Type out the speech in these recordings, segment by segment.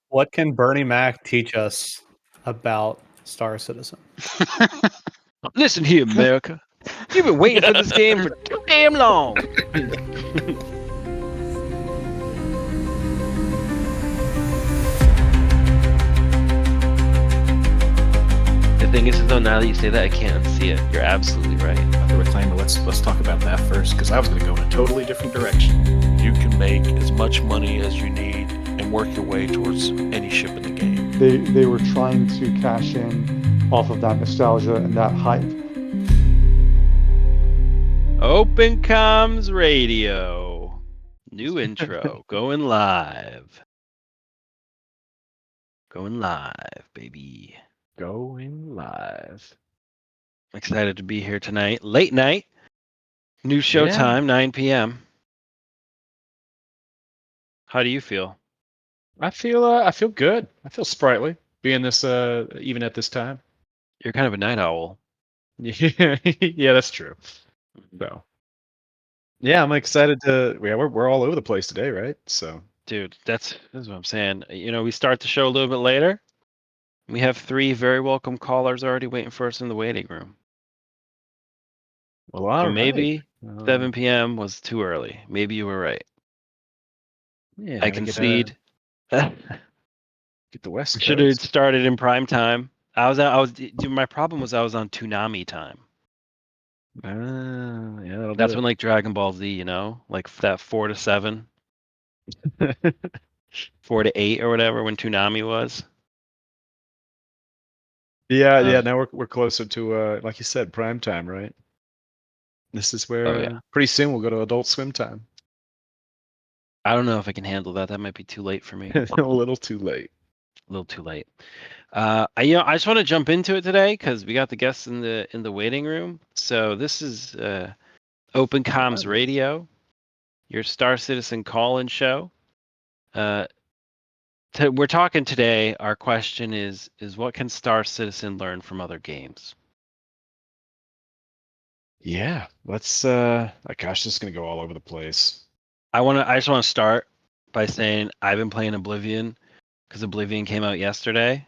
What can Bernie Mac teach us about Star Citizen? Listen here, America. You've been waiting for this game for too damn long. The thing is, though, now that you say that, I can't unsee it. You're absolutely right. The Reclaimer, let's talk about that first, because I was going to go in a totally different direction. You can make as much money as you need and work your way towards any ship in the game. They were trying to cash in off of that nostalgia and that hype. Open Comms Radio. New intro. Going live. Going live, baby. Going live. Excited to be here tonight. Late night. New show Yeah. time, 9 p.m. How do you feel? I feel good. I feel sprightly being this even at this time. You're kind of a night owl. Yeah, yeah, that's true. So, yeah, I'm excited to. Yeah, we're all over the place today, right? So, Dude, that's what I'm saying. You know, we start the show a little bit later. We have 3 very welcome callers already waiting for us in the waiting room. well, all So right. maybe 7 p.m. was too early. Maybe you were right. Yeah, I we concede. Get the West Should have Coast. started in prime time. Dude, my problem was I was on Toonami time. Yeah, That's when like Dragon Ball Z, you know, like that 4 to 7, 4 to 8 or whatever when Toonami was. Yeah. Now we're closer to like you said, prime time, right? This is where pretty soon we'll go to Adult Swim time. I don't know if I can handle that. That might be too late for me. A little too late. A little too late. I just want to jump into it today because we got the guests in the waiting room. So this is Open Comms Radio, your Star Citizen call-in show. We're talking today. Our question is what can Star Citizen learn from other games? Yeah, let's. Gosh, this is gonna go all over the place. I just want to start by saying I've been playing Oblivion because Oblivion came out yesterday.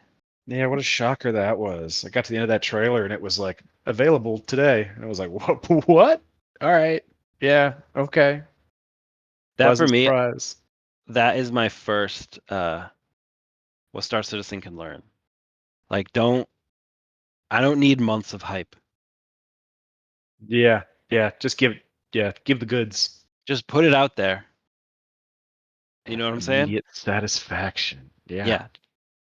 Yeah, what a shocker that was. I got to the end of that trailer and it was like available today. And I was like, what? All right. Yeah, okay. That Pleasant for me, surprise. that is my first what Star Citizen can learn. Like I don't need months of hype. Yeah, just give the goods. Just put it out there. You know what I'm saying? Immediate satisfaction. Yeah.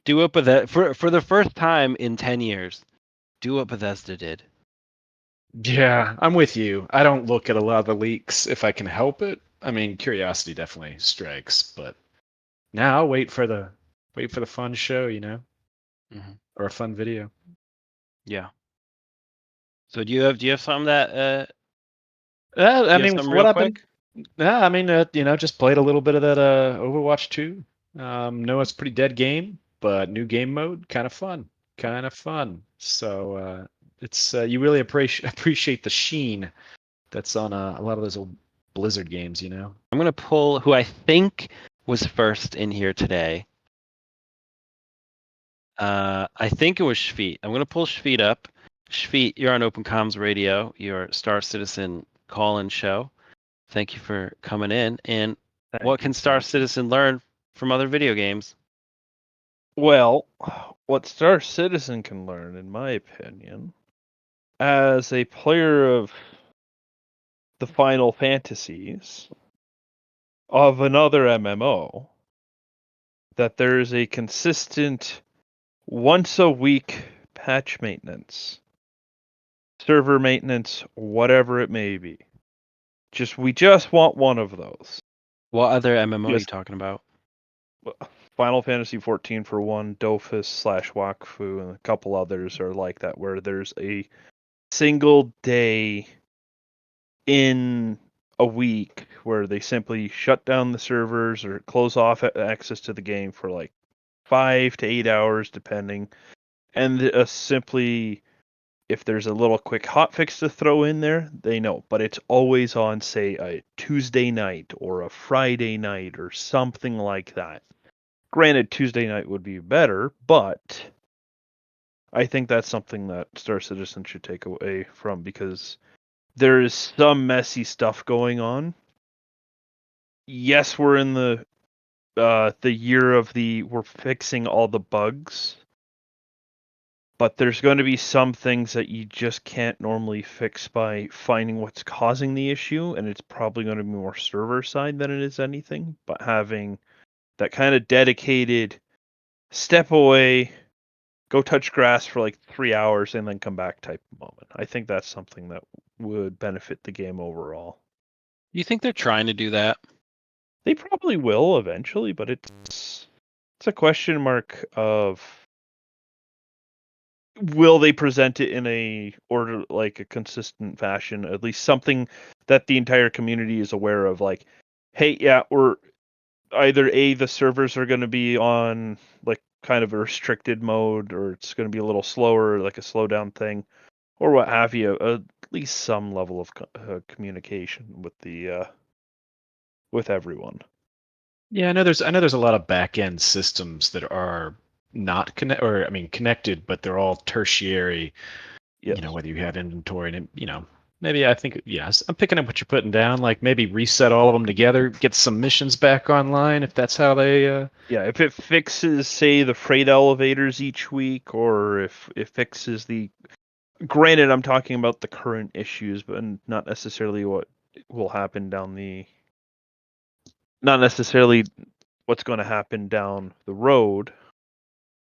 Do what Bethesda for the first time in 10 years. Do what Bethesda did. Yeah, I'm with you. I don't look at a lot of the leaks if I can help it. I mean, curiosity definitely strikes, but now I'll wait for the fun show, you know, or a fun video. Yeah. So do you have something that? I mean, what I've been. Quick? Yeah, I mean, you know, just played a little bit of that Overwatch 2. No, it's a pretty dead game, but new game mode, kind of fun. So it's you really appreciate the sheen that's on a lot of those old Blizzard games, you know. I'm gonna pull who I think was first in here today. I think it was Shveet. I'm gonna pull Shveet up. Shveet, you're on Open Comms Radio, your Star Citizen call-in show. Thank you for coming in. And what can Star Citizen learn from other video games? Well, what Star Citizen can learn, in my opinion, as a player of the Final Fantasies, of another MMO, that there is a consistent once-a-week patch maintenance, server maintenance, whatever it may be. We just want one of those. What other MMO are you talking about? Final Fantasy XIV for one, Dofus/Wakfu, and a couple others are like that, where there's a single day in a week where they simply shut down the servers or close off access to the game for like 5 to 8 hours, depending, and simply, if there's a little quick hotfix to throw in there, they know. But it's always on, say, a Tuesday night or a Friday night or something like that. Granted, Tuesday night would be better, but I think that's something that Star Citizen should take away from, because there is some messy stuff going on. Yes, we're in the year of we're fixing all the bugs, but there's going to be some things that you just can't normally fix by finding what's causing the issue, and it's probably going to be more server side than it is anything. But having that kind of dedicated step away, go touch grass for like 3 hours and then come back type of moment, I think that's something that would benefit the game overall. You think they're trying to do that? They probably will eventually, but it's a question mark of will they present it in a consistent fashion, at least something that the entire community is aware of, like, hey, yeah, we're either the servers are going to be on like kind of a restricted mode, or it's going to be a little slower, like a slowdown thing, or what have you. At least some level of communication with the with everyone. Yeah, I know there's a lot of back end systems that are not connected, but they're all tertiary. Yes. You know, whether you have inventory and maybe I think yes, I'm picking up what you're putting down. Like maybe reset all of them together, get some missions back online if that's how they. Yeah, if it fixes, say, the freight elevators each week, or if it fixes the. Granted, I'm talking about the current issues, but not necessarily what will happen down the. Not necessarily what's going to happen down the road,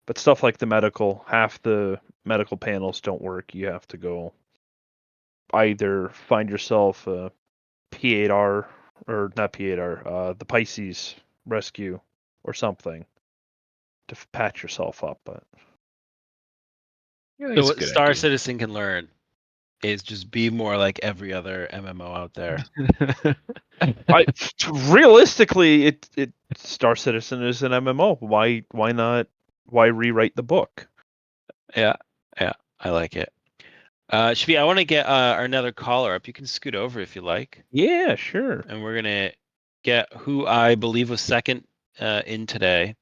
but stuff like the medical. Half the medical panels don't work. You have to go either find yourself a P8R, or not P8R, the Pisces rescue or something to patch yourself up. But Yeah, I think So it's a what good Star idea. Citizen can learn is just be more like every other MMO out there. Realistically, it Star Citizen is an MMO. Why not? Why rewrite the book? Yeah, I like it. Shvi, I want to get another caller up. You can scoot over if you like. Yeah, sure. And we're gonna get who I believe was second in today.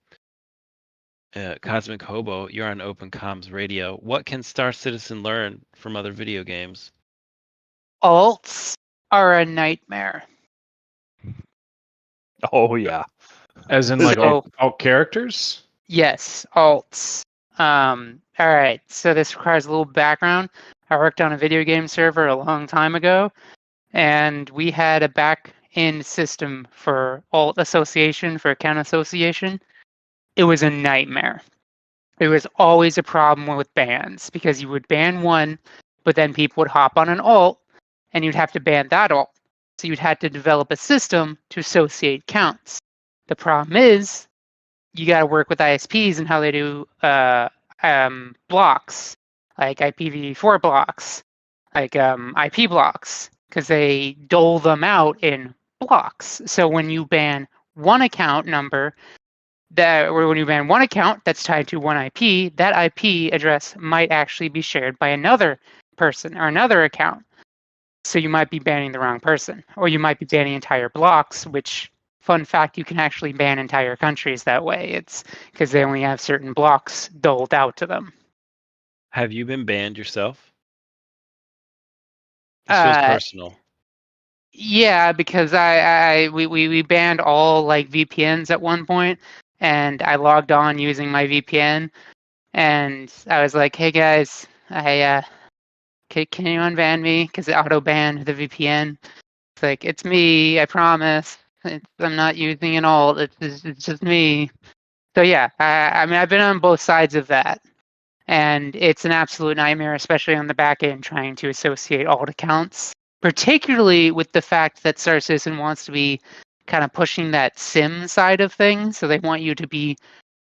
Cosmic Hobo, you're on Open Comms Radio. What can Star Citizen learn from other video games? Alts are a nightmare. Oh yeah. As in like So- all characters? Yes, alts. All right. So this requires a little background. I worked on a video game server a long time ago, and we had a back-end system for alt association, for account association. It was a nightmare. It was always a problem with bans, because you would ban one, but then people would hop on an alt, and you'd have to ban that alt. So you'd have to develop a system to associate counts. The problem is, you got to work with ISPs and how they do blocks, like IPv4 blocks, like IP blocks, because they dole them out in blocks. So when you ban one account number, when you ban one account that's tied to one IP, that IP address might actually be shared by another person or another account. So you might be banning the wrong person, or you might be banning entire blocks, which, fun fact, you can actually ban entire countries that way. It's because they only have certain blocks doled out to them. Have you been banned yourself? This feels personal. Yeah, because we banned all like VPNs at one point, and I logged on using my VPN, and I was like, "Hey guys, can you unban me?" Because it auto banned the VPN. It's like, it's me, I promise. I'm not using an alt. It's just me. So yeah, I mean, I've been on both sides of that, and it's an absolute nightmare, especially on the back end, trying to associate alt accounts, particularly with the fact that Star Citizen wants to be kind of pushing that sim side of things. So they want you to be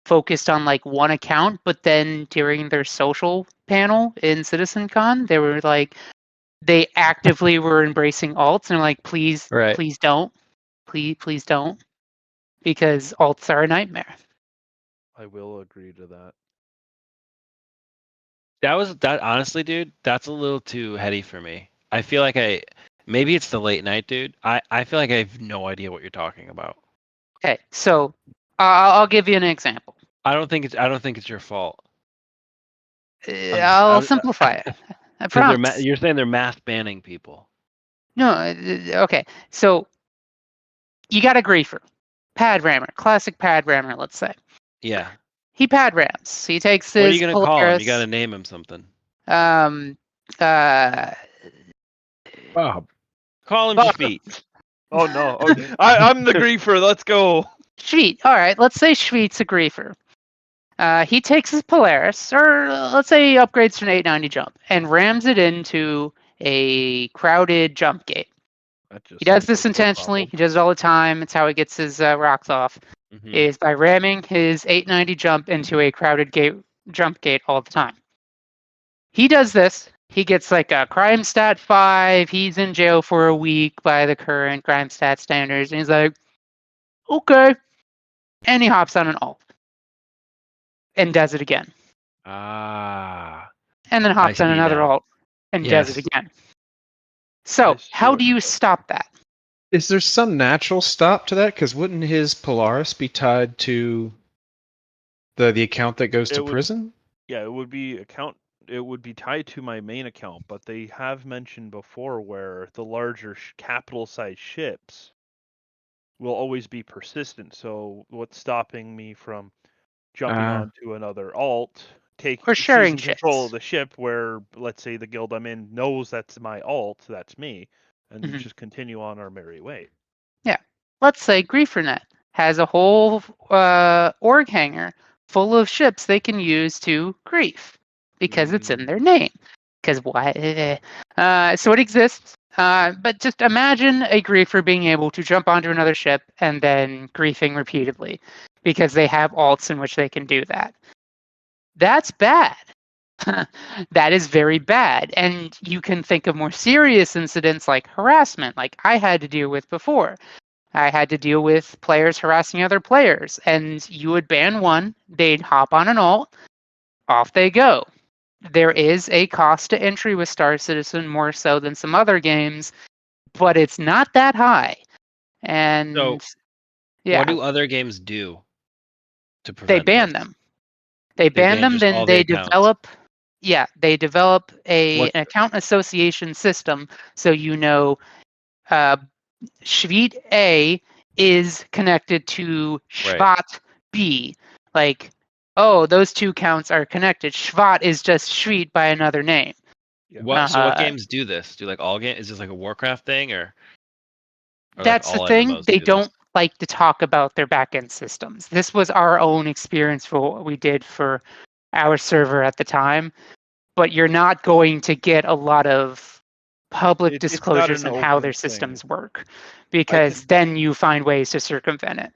focused on like one account, but then during their social panel in CitizenCon, they were like, they actively were embracing alts, and like, please don't, please don't, because alts are a nightmare. I will agree to that. That honestly, dude, that's a little too heady for me. I feel like maybe it's the late night, dude. I feel like I have no idea what you're talking about. Okay, so I'll give you an example. I don't think it's your fault. I'll simplify it. I Because promise. you're saying they're mass banning people. No, okay. So you got a griefer, pad rammer, classic pad rammer. Let's say Yeah. he pad rams. So he takes What are you his gonna call him? You Polaris. gotta name him something. Um. Bob. Call him Bob. Shveet. Oh no! Okay. I'm the griefer. Let's go. Shveet. All right. Let's say Shveet's a griefer. He takes his Polaris, or let's say he upgrades to an 890 jump, and rams it into a crowded jump gate. He does this intentionally. He does it all the time. It's how he gets his rocks off. Mhm. Is by ramming his 890 jump into a crowded jump gate all the time. He does this. He gets like a crime stat 5. He's in jail for a week by the current crime stat standards, and he's like, okay. And he hops on an alt and does it again. Ah. And then hops on see another now. alt and does it Yes. again. So, see how what do you you did. stop that? Is there some natural stop to that? Because wouldn't his Polaris be tied to the account that goes to prison? Yeah, it would be tied to my main account, but they have mentioned before where the larger capital size ships will always be persistent. So what's stopping me from jumping onto another alt, Or sharing seizing control ships. of the ship where, let's say, the guild I'm in knows that's my alt, that's me, and Mhm. just continue on our merry way. Yeah. Let's say GrieferNet has a whole org hangar full of ships they can use to grief because it's in their name. Because why? So it exists. But just imagine a griefer being able to jump onto another ship and then griefing repeatedly because they have alts in which they can do that. That's bad. That is very bad. And you can think of more serious incidents like harassment, like I had to deal with before. I had to deal with players harassing other players, and you would ban one, they'd hop on an alt, off they go. There is a cost to entry with Star Citizen more so than some other games, but it's not that high. And So, yeah, what do other games do to they prevent ban this? them. They ban ban them, just then all the they accounts. develop. Yeah, they develop an What's account association system, so you know Shveet A is connected to Shvat B. Like, oh, those two counts are connected. Shvat is just Shveet by another name. So what games do this? Do like all games? Is this like a Warcraft thing or like That's the all thing. MMOs They do this? don't like to talk about their backend systems. This was our own experience for what we did for our server at the time, but you're not going to get a lot of public It's not disclosures an on how open their thing. systems work, because then you find ways to circumvent it.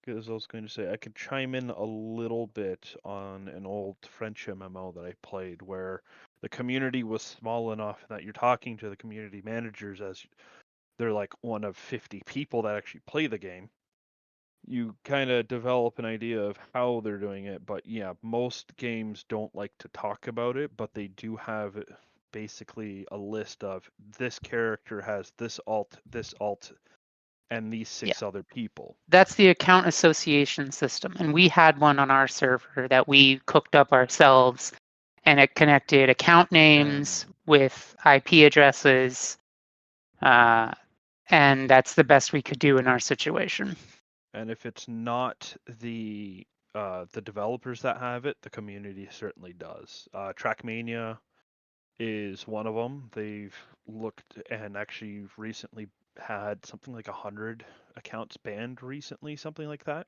Because I was going to say, I could chime in a little bit on an old French MMO that I played where the community was small enough that you're talking to the community managers as they're like one of 50 people that actually play the game. You kind of develop an idea of how they're doing it, but yeah, most games don't like to talk about it, but they do have basically a list of this character has this alt, and these 6 other people. That's the account association system, and we had one on our server that we cooked up ourselves, and it connected account names with IP addresses, and that's the best we could do in our situation. And if it's not the developers that have it, the community certainly does. Trackmania is one of them. They've looked and actually recently had something like 100 accounts banned recently, something like that,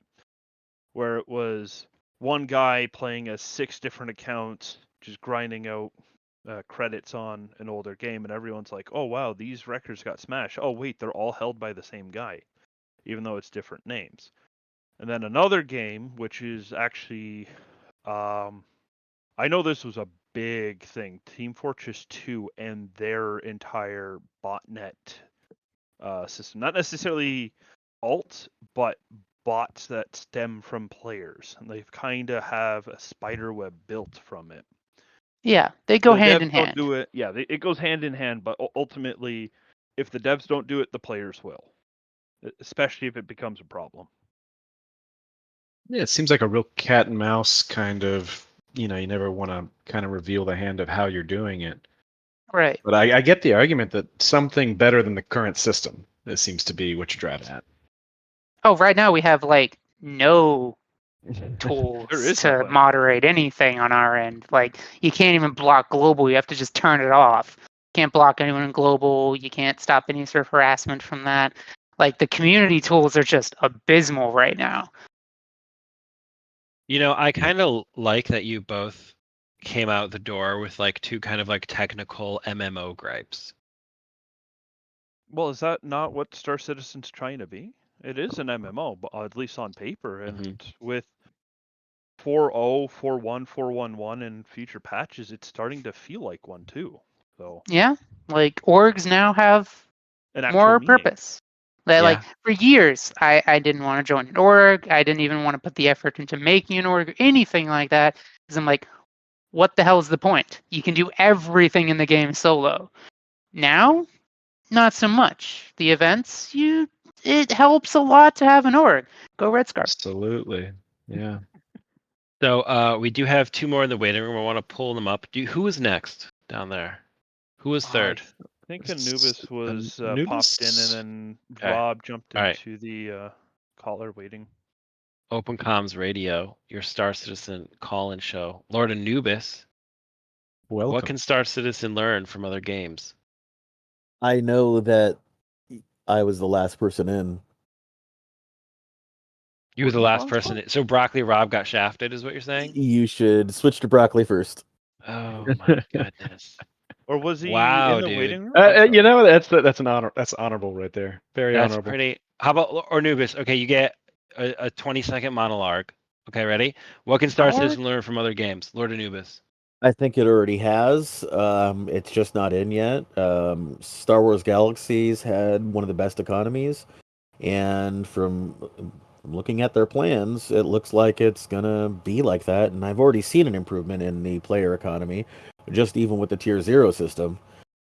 where it was one guy playing as 6 different accounts, just grinding out credits on an older game, and everyone's like, oh wow, these records got smashed. Oh wait, they're all held by the same guy, even though it's different names. And then another game, which is actually, I know this was a big thing, Team Fortress 2 and their entire botnet system. Not necessarily alt, but bots that stem from players. And they kind of have a spider web built from it. Yeah, they go The hand devs in don't hand. do it. Yeah, it goes hand in hand, but ultimately, if the devs don't do it, the players will. Especially if it becomes a problem. Yeah, it seems like a real cat and mouse kind of. You never want to kind of reveal the hand of how you're doing it. Right. But I get the argument that something better than the current system. This seems to be what you're driving at. Oh, right now we have like no tools There is no to button. moderate anything on our end. Like you can't even block global. You have to just turn it off. Can't block anyone in global. You can't stop any sort of harassment from that. Like the community tools are just abysmal right now. I kind of like that you both came out the door with like two kind of like technical MMO gripes. Well, is that not what Star Citizen's trying to be? It is an MMO, but at least on paper, and with 4.0, 4.1, 4.1.1 and future patches, it's starting to feel like one too. So Yeah, like orgs now have an actual more meaning. purpose. Like for years, I didn't want to join an org. I didn't even want to put the effort into making an org or anything like that because I'm like, what the hell is the point? You can do everything in the game solo. Now, not so much. The events, it helps a lot to have an org. Go Red Scarf. Absolutely. Yeah. So we do have two more in the waiting room. I want to pull them up. Who is next down there? Who was third? I think Anubis was Anubis? popped in, and then Okay. Rob jumped All right. into the caller waiting. Open Comms Radio, your Star Citizen call-in show. Lord Anubis, Welcome. what can Star Citizen learn from other games? I know that I was the last person in. You were the last person. So Broccoli Rob got shafted, is what you're saying? You should switch to broccoli first. Oh my goodness! Or was he Wow, in the dude. waiting room? That's an honor. That's honorable right there. Very That's honorable. pretty. How about Anubis? Okay, you get a 20-second monologue. Okay, ready? What can Star Citizen learn from other games? Lord Anubis. I think it already has. It's just not in yet. Star Wars Galaxies had one of the best economies, and from looking at their plans, it looks like it's gonna be like that. And I've already seen an improvement in the player economy, just even with the Tier 0 system.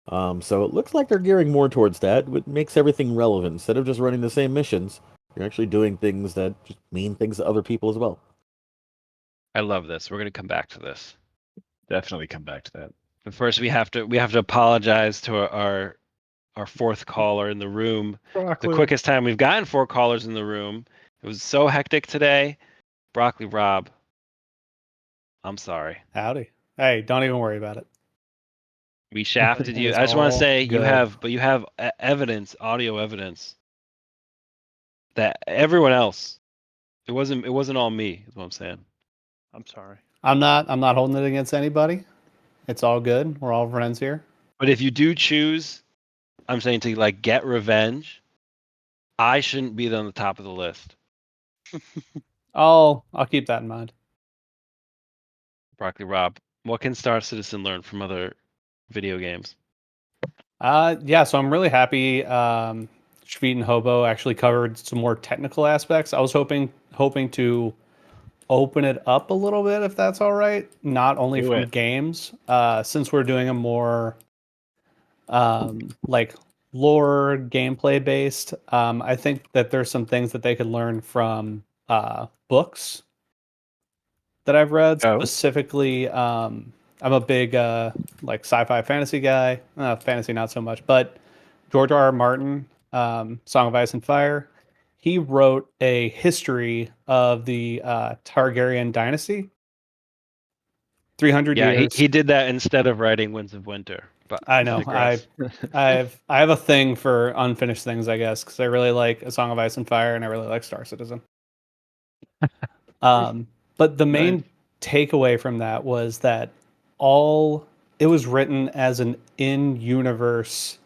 So it looks like they're gearing more towards that, which makes everything relevant. Instead of just running the same missions, you're actually doing things that just mean things to other people as well. I love this. We're gonna come back to this. Definitely come back to that. But first, we have to apologize to our fourth caller in the room. Broccoli. The quickest time we've gotten 4 callers in the room. It was so hectic today. Broccoli Rob, I'm sorry. Howdy. Hey, don't even worry about it. We shafted you. It's I just want to all say you good. have evidence, audio evidence that everyone else. It wasn't all me. Is what I'm saying. I'm sorry. I'm not holding it against anybody. It's all good. We're all friends here. But if you do choose, I'm saying to like get revenge, I shouldn't be on the top of the list. I'll keep that in mind. Broccoli Rob, what can Star Citizen learn from other video games? Yeah, so I'm really happy Shveet and Hobo actually covered some more technical aspects. I was hoping to open it up a little bit, if that's all right, not only Do from it. games, since we're doing a more like lore gameplay based. I think that there's some things that they could learn from books that I've read. Oh. Specifically, I'm a big like sci-fi fantasy guy. Fantasy not so much, but George R. R. Martin, Song of Ice and Fire. He wrote a history of the Targaryen dynasty. 300 years. He did that instead of writing Winds of Winter. But I know. I have a thing for unfinished things, I guess, because I really like A Song of Ice and Fire, and I really like Star Citizen. But the main takeaway from that was that it was written as an in-universe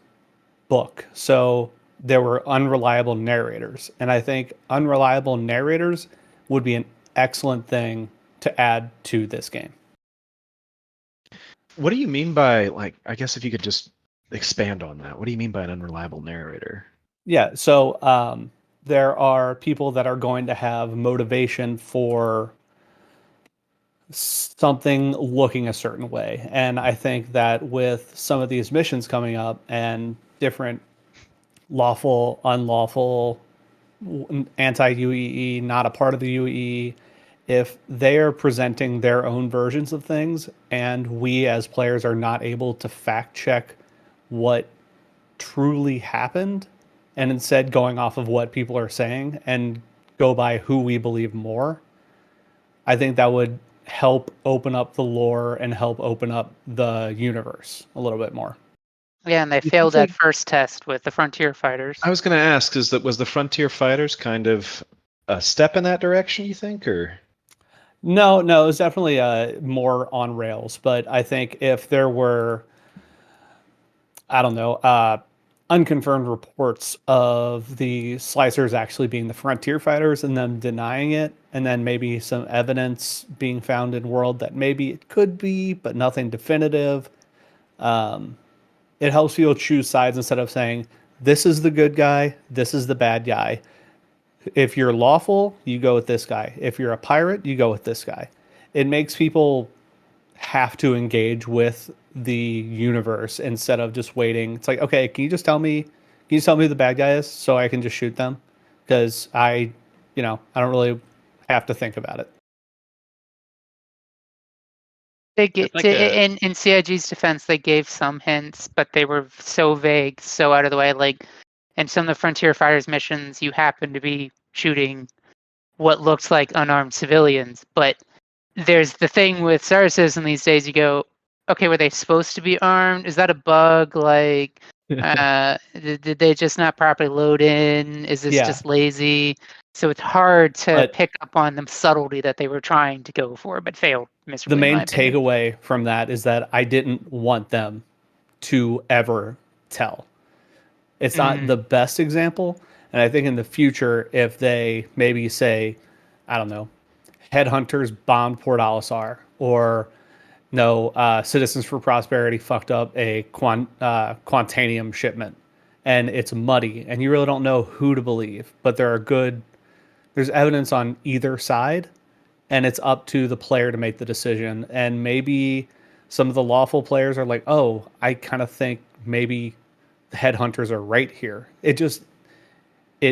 book, so there were unreliable narrators, and I think unreliable narrators would be an excellent thing to add to this game. What do you mean by, like, I guess if you could just expand on that. What do you mean by an unreliable narrator? Yeah, so there are people that are going to have motivation for something looking a certain way. And I think that with some of these missions coming up and different lawful, unlawful anti-UEE, not a part of the UEE, if they are presenting their own versions of things and we as players are not able to fact check what truly happened and instead going off of what people are saying and go by who we believe more, I think that would help open up the lore and help open up the universe a little bit more. Yeah, and they You failed think that first test with the Frontier Fighters. I was going to ask, was the Frontier Fighters kind of a step in that direction, you think, or? No, it was definitely more on rails. But I think if there were, I don't know, unconfirmed reports of the slicers actually being the Frontier Fighters and them denying it, and then maybe some evidence being found in world that maybe it could be, but nothing definitive. It helps people choose sides instead of saying, this is the good guy, this is the bad guy. If you're lawful, you go with this guy. If you're a pirate, you go with this guy. It makes people have to engage with the universe instead of just waiting. It's like, okay, can you tell me who the bad guy is so I can just shoot them? Because I don't really have to think about it. They get It's like in CIG's defense, they gave some hints, but they were so vague, so out of the way. Like in some of the Frontier Fighters missions, you happen to be shooting what looks like unarmed civilians, but there's the thing with Star Citizen these days. You go, okay, were they supposed to be armed? Is that a bug? Like, did they just not properly load in? Is this just lazy? So it's hard to pick up on the subtlety that they were trying to go for, but failed miserably. The main takeaway from that is that I didn't want them to ever tell. It's not the best example. And I think in the future, if they maybe say, I don't know, headhunters bombed Port Alisar, or no, Citizens for Prosperity fucked up a Quantanium shipment, and it's muddy, and you really don't know who to believe. But there's evidence on either side, and it's up to the player to make the decision. And maybe some of the lawful players are like, oh, I kind of think maybe the headhunters are right here. It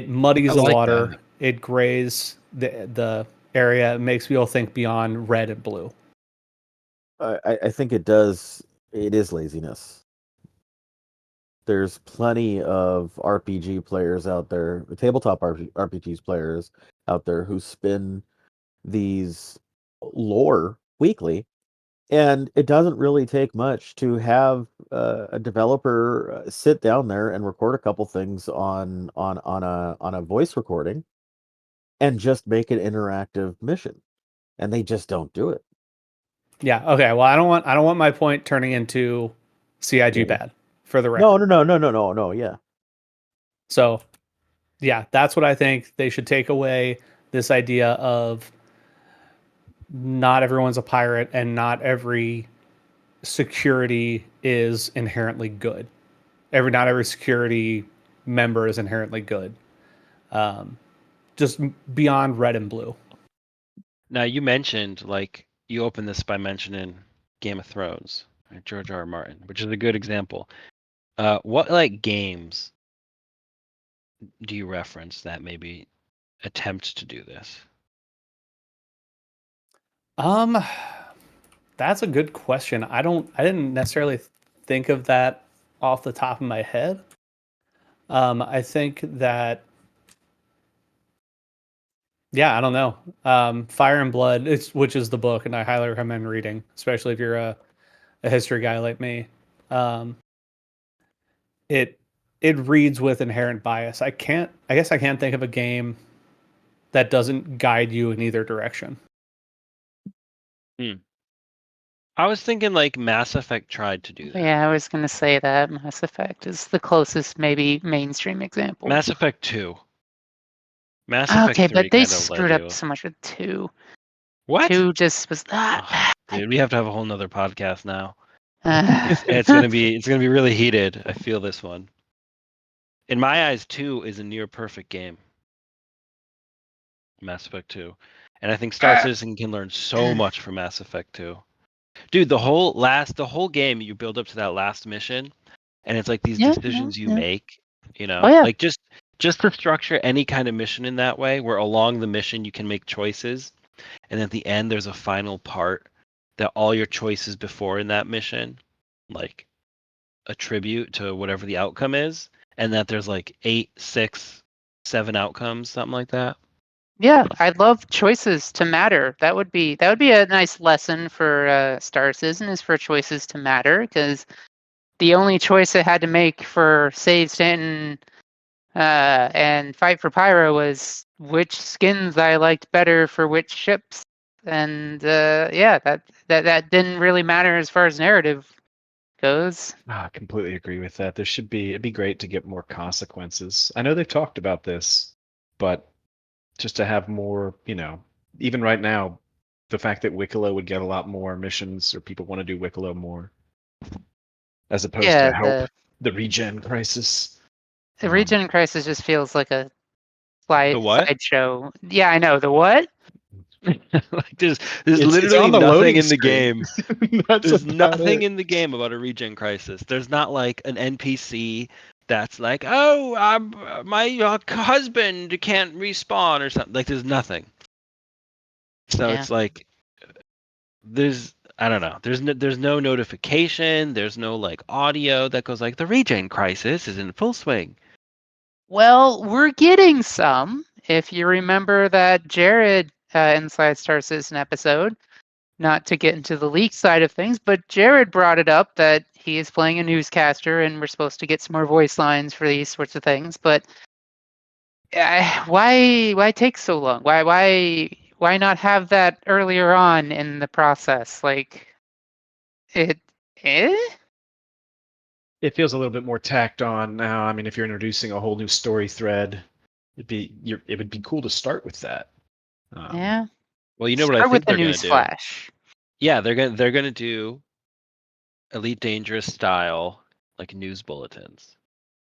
muddies the water. That. It grays the area. It makes people think beyond red and blue. I think it does. It is laziness. There's plenty of RPG players out there, tabletop RPGs players out there who spin these lore weekly, and it doesn't really take much to have a developer sit down there and record a couple things on a voice recording, and just make an interactive mission, and they just don't do it. Yeah. Okay. Well, I don't want my point turning into CIG bad for the record. No. Yeah. So, yeah, that's what I think. They should take away this idea of not everyone's a pirate and not every security is inherently good. Not every security member is inherently good. Just beyond red and blue. Now, you mentioned, like, you opened this by mentioning Game of Thrones, right? George R.R. Martin, which is a good example. What, like, games do you reference that maybe attempt to do this? That's a good question. I didn't necessarily think of that off the top of my head. I think that, yeah, I don't know. Fire and Blood, which is the book, and I highly recommend reading, especially if you're a history guy like me. It reads with inherent bias. I guess I can't think of a game that doesn't guide you in either direction. I was thinking like Mass Effect tried to do that. Yeah, I was going to say that Mass Effect is the closest maybe mainstream example. Mass Effect 2. Mass Effect 3 but they screwed up so much with 2. What? 2 just was dude, we have to have a whole nother podcast now. It's gonna be really heated. I feel this one. In my eyes, 2 is a near perfect game. Mass Effect 2. And I think Star Citizen can learn so much from Mass Effect 2. Dude, the whole game, you build up to that last mission, and it's like these decisions you make, you know, like just Just to structure any kind of mission in that way, where along the mission you can make choices, and at the end there's a final part that all your choices before in that mission, like, attribute to whatever the outcome is, and that there's like 8, 6, 7 outcomes, something like that. Yeah, I'd love choices to matter. That would be a nice lesson for Star Citizen, is for choices to matter, because the only choice I had to make for Save Stanton and Fight for Pyro was which skins I liked better for which ships, and yeah, that didn't really matter as far as narrative goes. I completely agree with that. It'd be great to get more consequences. I know they've talked about this, but just to have more, even right now, the fact that Wicklow would get a lot more missions, or people want to do Wicklow more, as opposed Yeah, to help the regen crisis. the Regen Crisis just feels like a The what? sideshow. Yeah, I know. The what? Like there's It's literally on the nothing loading in the screen. game. That's There's about nothing it. in the game about a regen crisis. There's not like an NPC that's like, oh, my husband can't respawn or something. Like there's nothing. So Yeah. it's like I don't know. There's no notification. There's no like audio that goes like the regen crisis is in full swing. Well, we're getting some. If you remember that Jared Inside Star Citizen episode, not to get into the leak side of things, but Jared brought it up that he is playing a newscaster and we're supposed to get some more voice lines for these sorts of things. But why take so long? Why not have that earlier on in the process? Like it. It feels a little bit more tacked on now. I mean, if you're introducing a whole new story thread, it would be cool to start with that. Yeah. Well, you know what I Start with think the they're gonna news do? flash. Yeah, they're gonna do Elite Dangerous style like news bulletins,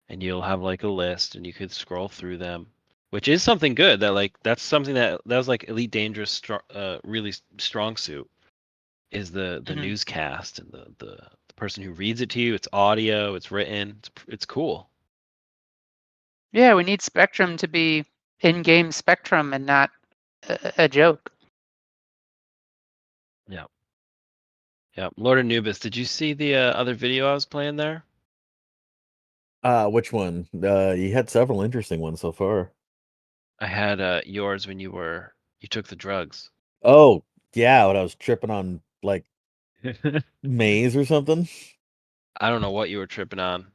and you'll have like a list, and you could scroll through them, which is something good. That's something that was like Elite Dangerous really strong suit, is the Mhm. newscast and the person who reads it to you. It's audio, it's written, it's cool. Yeah, we need Spectrum to be in-game Spectrum and not a joke. Yeah. Yeah. Lord Anubis, did you see the other video I was playing there? Which one? You had several interesting ones so far. I had yours when you took the drugs. Oh, yeah, when I was tripping on like maze or something. I don't know what you were tripping on.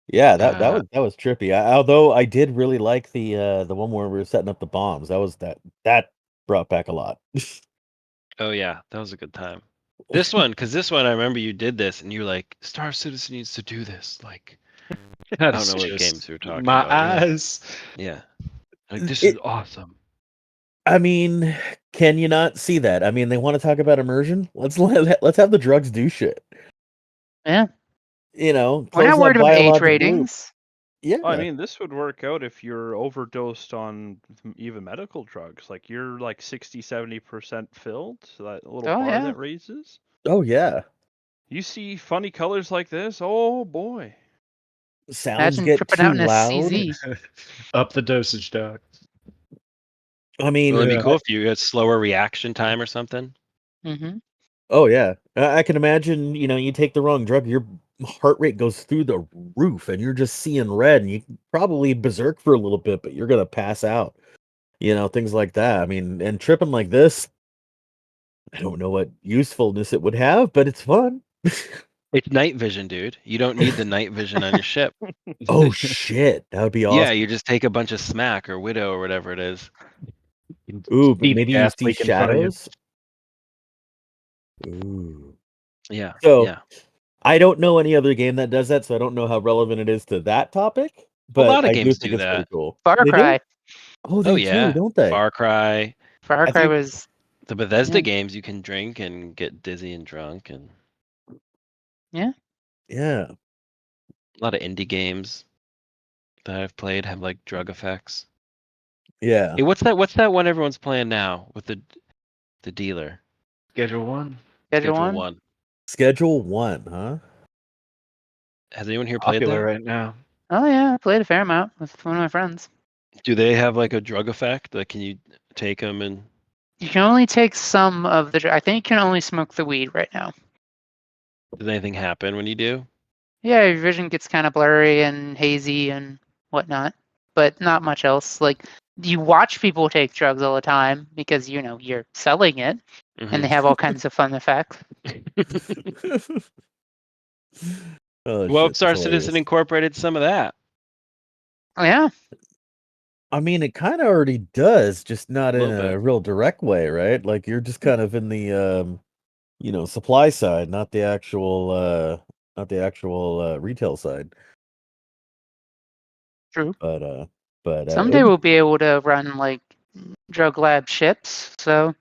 Yeah, that was trippy. Although I did really like the one where we were setting up the bombs. That brought back a lot. Oh yeah, that was a good time. This one I remember you did this and you were like, Star Citizen needs to do this. Like, I don't know what games you were talking my about. Yeah. eyes. Yeah. Like this is awesome. I mean, can you not see that? I mean, they want to talk about immersion. Let's have the drugs do shit. Yeah. You know, We're close not that worried about age biological loop. ratings. Yeah. I mean, this would work out if you're overdosed on even medical drugs. Like you're like 60, 70% filled, so that little Oh, bar yeah. that raises. Oh yeah. You see funny colors like this, oh boy. Sounds Imagine get tripping too out in a loud. CZ. Up the dosage, Doc. I mean, Well, it'd be cool if you had slower reaction time or something. Mm-hmm. oh yeah, I can imagine. You know, you take the wrong drug, your heart rate goes through the roof, and you're just seeing red, and you can probably berserk for a little bit, but you're gonna pass out. You know, things like that. I mean, and tripping like this, I don't know what usefulness it would have, but it's fun. It's night vision, dude. You don't need the night vision on your ship. Oh shit, that would be Yeah, awesome. you just take a bunch of smack or widow or whatever it is. Ooh, but Speed maybe you gas see leak in front of you. shadows. Ooh. Yeah. So yeah. I don't know any other game that does that, so I don't know how relevant it is to that topic. A lot But of I do games think do it's pretty that. cool. Far They do? Cry. Oh, Oh they do, yeah. don't they? Far Cry. Far I Cry think- was. The Bethesda Yeah. games you can drink and get dizzy and drunk, and Yeah. a lot of indie games that I've played have like drug effects. Yeah. Hey, what's that one everyone's playing now with the dealer? Schedule 1. Schedule Schedule 1. 1. Schedule 1, huh? Has anyone here played Popular that? right now. Oh yeah, I played a fair amount with one of my friends. Do they have like a drug effect? Like, can you take them and? You can only take some of the. I think you can only smoke the weed right now. Does anything happen when you do? Yeah, your vision gets kind of blurry and hazy and whatnot, but not much else. Like you watch people take drugs all the time because you're selling it, and they have all kinds of fun effects. Oh Well, shit, Star that's Citizen hilarious. incorporated some of that. Oh yeah, I mean, it kind of already does, just not in Little a bit. real direct way, right? Like you're just kind of in the supply side, not the actual retail side. true. But Someday we'll be able to run like drug lab ships. So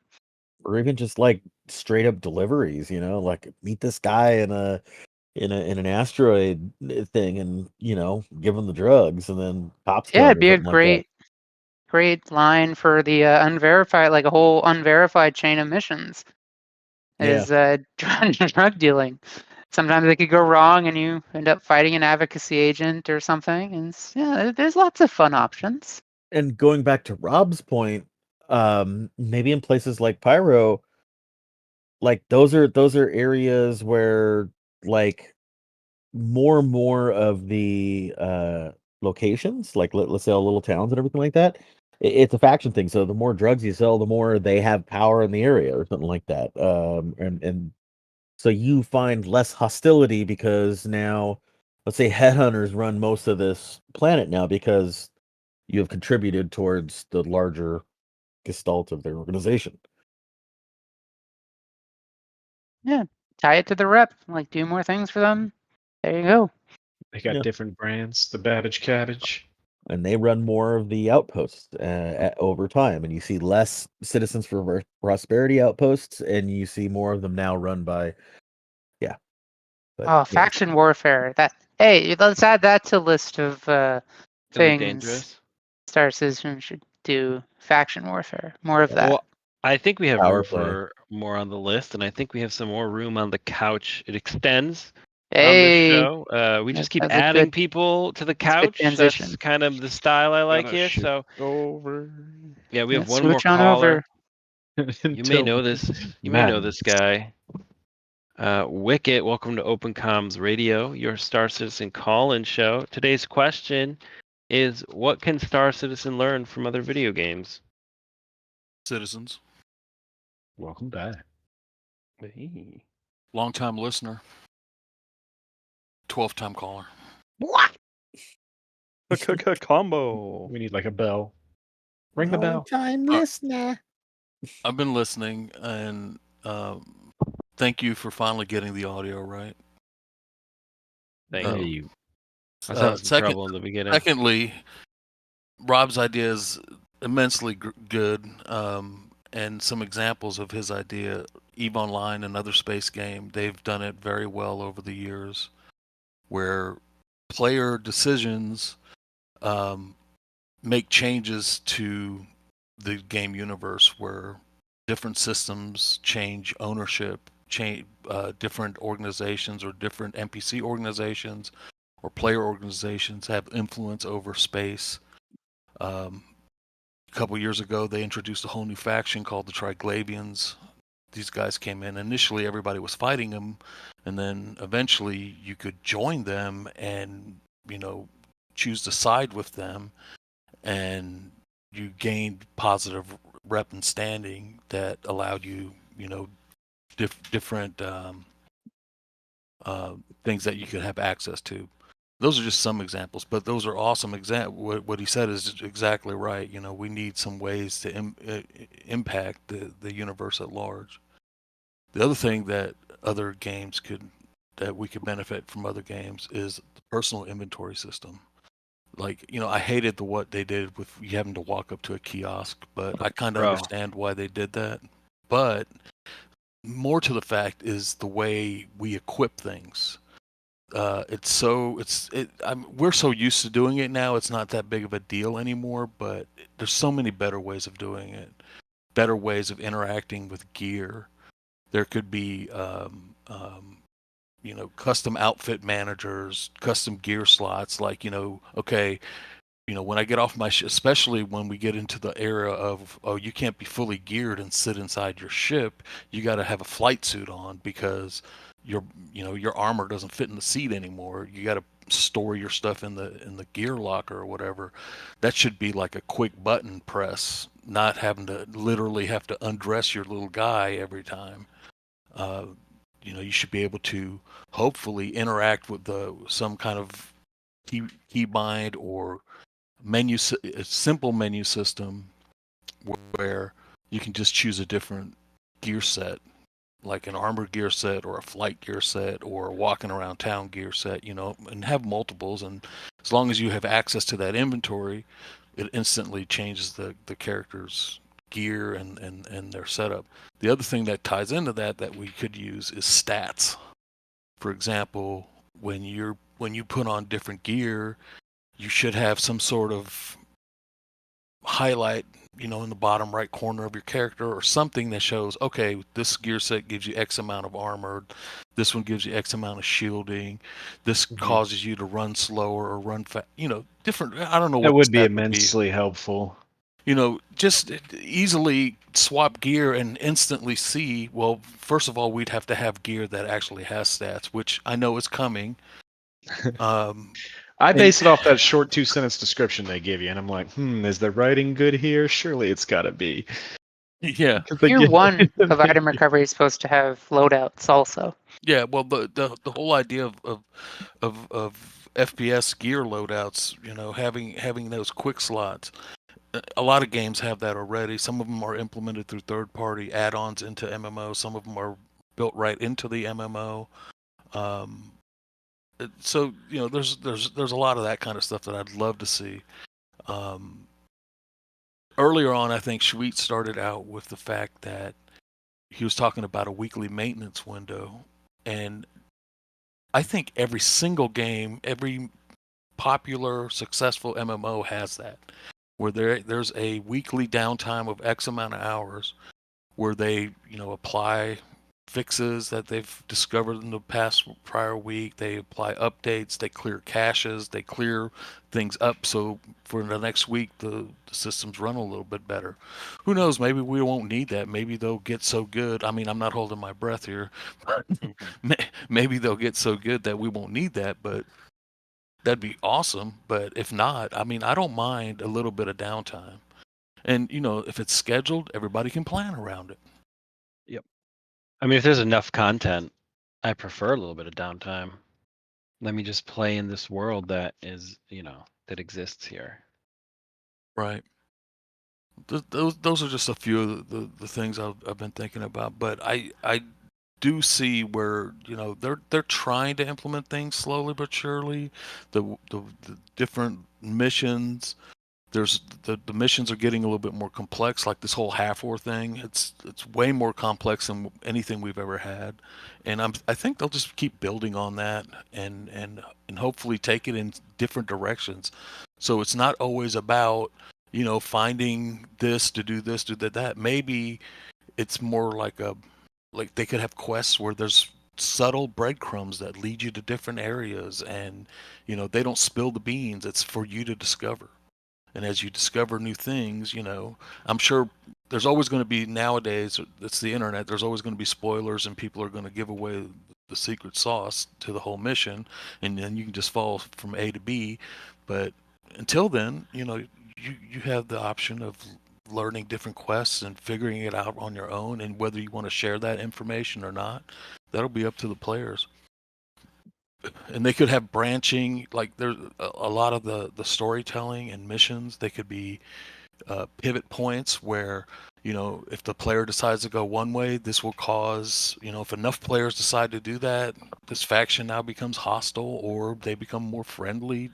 or even just like straight up deliveries, like meet this guy in an asteroid thing, and give him the drugs, and then cops yeah, come it'd or be a something like that. great line for the unverified, like a whole unverified chain of missions. Yeah. Is drug dealing. Sometimes it could go wrong and you end up fighting an advocacy agent or something. And yeah, there's lots of fun options. And going back to Rob's point, maybe in places like Pyro, like those are areas where like more and more of the locations, like let's say all little towns and everything like that, it's a faction thing. So the more drugs you sell, the more they have power in the area or something like that. And so you find less hostility because now, let's say headhunters run most of this planet now because you have contributed towards the larger gestalt of their organization. Yeah, tie it to the rep. Like do more things for them. There you go. They got Yeah. different brands. The Babbage Cabbage. And they run more of the outposts over time, and you see less Citizens for Prosperity outposts, and you see more of them now run by, yeah. But Oh, faction warfare. Let's add that to list of Sounds things dangerous. Star Citizen should do. Faction warfare. More of that. Well, I think we have Power room play. for more on the list, and I think we have some more room on the couch. It extends on this Hey, show. We just keep that's a adding good people to the that's a good couch. That's transition. kind of the style I like Gotta here. shift So over. yeah, we have Yeah, one more switch on caller. Until You may know this. You may know this guy. Wicket, welcome to Open Comms Radio, your Star Citizen call-in show. Today's question is, what can Star Citizen learn from other video games? Citizens, Welcome back. Hey. long-time listener, 12th-time caller. What? Combo. We need like a bell. Ring the bell. Time listener. I've been listening, and thank you for finally getting the audio right. Thank Yeah, you. you. I was having some trouble in the beginning. Secondly, Rob's idea is immensely good, and some examples of his idea, EVE Online, another space game, they've done it very well over the years, where player decisions make changes to the game universe, where different systems change ownership, different organizations or different NPC organizations or player organizations have influence over space. A couple years ago, they introduced a whole new faction called the Triglavians. These guys came in. Initially, everybody was fighting them, and then eventually you could join them and, choose to side with them, and you gained positive rep and standing that allowed you, different things that you could have access to. Those are just some examples, but those are awesome examples. What he said is exactly right. We need some ways to impact the universe at large. The other thing that we could benefit from other games is the personal inventory system. Like, I hated what they did with you having to walk up to a kiosk, but I kind of understand why they did that. But more to the fact is the way we equip things. We're so used to doing it now, it's not that big of a deal anymore, but there's so many better ways of doing it, better ways of interacting with gear. There could be custom outfit managers, custom gear slots. Like, okay, when I get off my ship, especially when we get into the era of, oh, you can't be fully geared and sit inside your ship. You got to have a flight suit on because your armor doesn't fit in the seat anymore. You got to store your stuff in the gear locker or whatever. That should be like a quick button press, not having to literally have to undress your little guy every time. You should be able to hopefully interact with some kind of keybind or a simple menu system where you can just choose a different gear set, like an armor gear set or a flight gear set or a walking around town gear set, and have multiples. And as long as you have access to that inventory, it instantly changes the character's gear and their setup. The other thing that ties into that we could use is stats. For example, when you put on different gear, you should have some sort of highlight, in the bottom right corner of your character or something that shows, okay, this gear set gives you X amount of armor, this one gives you X amount of shielding, this causes you to run slower or run fast, different. I don't know what that would be stat immensely helpful. Just easily swap gear and instantly see, well, first of all, we'd have to have gear that actually has stats, which I know is coming. I base it off that short 2-sentence description they give you, and I'm like, is the writing good here? Surely it's got to be. Yeah. Year 1 of item recovery is supposed to have loadouts also. Yeah, well, the whole idea of FPS gear loadouts, having those quick slots. A lot of games have that already. Some of them are implemented through third-party add-ons into MMO. Some of them are built right into the MMO. So there's a lot of that kind of stuff that I'd love to see. Earlier on, I think Sweet started out with the fact that he was talking about a weekly maintenance window, and I think every single game, every popular, successful MMO has that, where there's a weekly downtime of X amount of hours where they, apply fixes that they've discovered in the prior week. They apply updates, they clear caches, they clear things up so for the next week the systems run a little bit better. Who knows, maybe we won't need that. Maybe they'll get so good. I mean, I'm not holding my breath here. Maybe they'll get so good that we won't need that, but that'd be awesome. But if not, I mean, I don't mind a little bit of downtime. And, if it's scheduled, everybody can plan around it. Yep. I mean, if there's enough content, I prefer a little bit of downtime. Let me just play in this world that is, that exists here. Right. Those are just a few of the things I've been thinking about. But I do see where, they're trying to implement things slowly but surely. The different missions. The missions are getting a little bit more complex, like this whole half war thing. It's way more complex than anything we've ever had, and I think they'll just keep building on that and hopefully take it in different directions. So it's not always about finding this to do this, do that. Maybe it's more like they could have quests where there's subtle breadcrumbs that lead you to different areas, and they don't spill the beans. It's for you to discover. And as you discover new things, I'm sure there's always going to be, nowadays, it's the internet, there's always going to be spoilers and people are going to give away the secret sauce to the whole mission, and then you can just follow from A to B. But until then, you have the option of learning different quests and figuring it out on your own, and whether you want to share that information or not, that'll be up to the players. And they could have branching, like there's a lot of the storytelling and missions, they could be pivot points where, if the player decides to go one way, this will cause, if enough players decide to do that, this faction now becomes hostile or they become more friendly.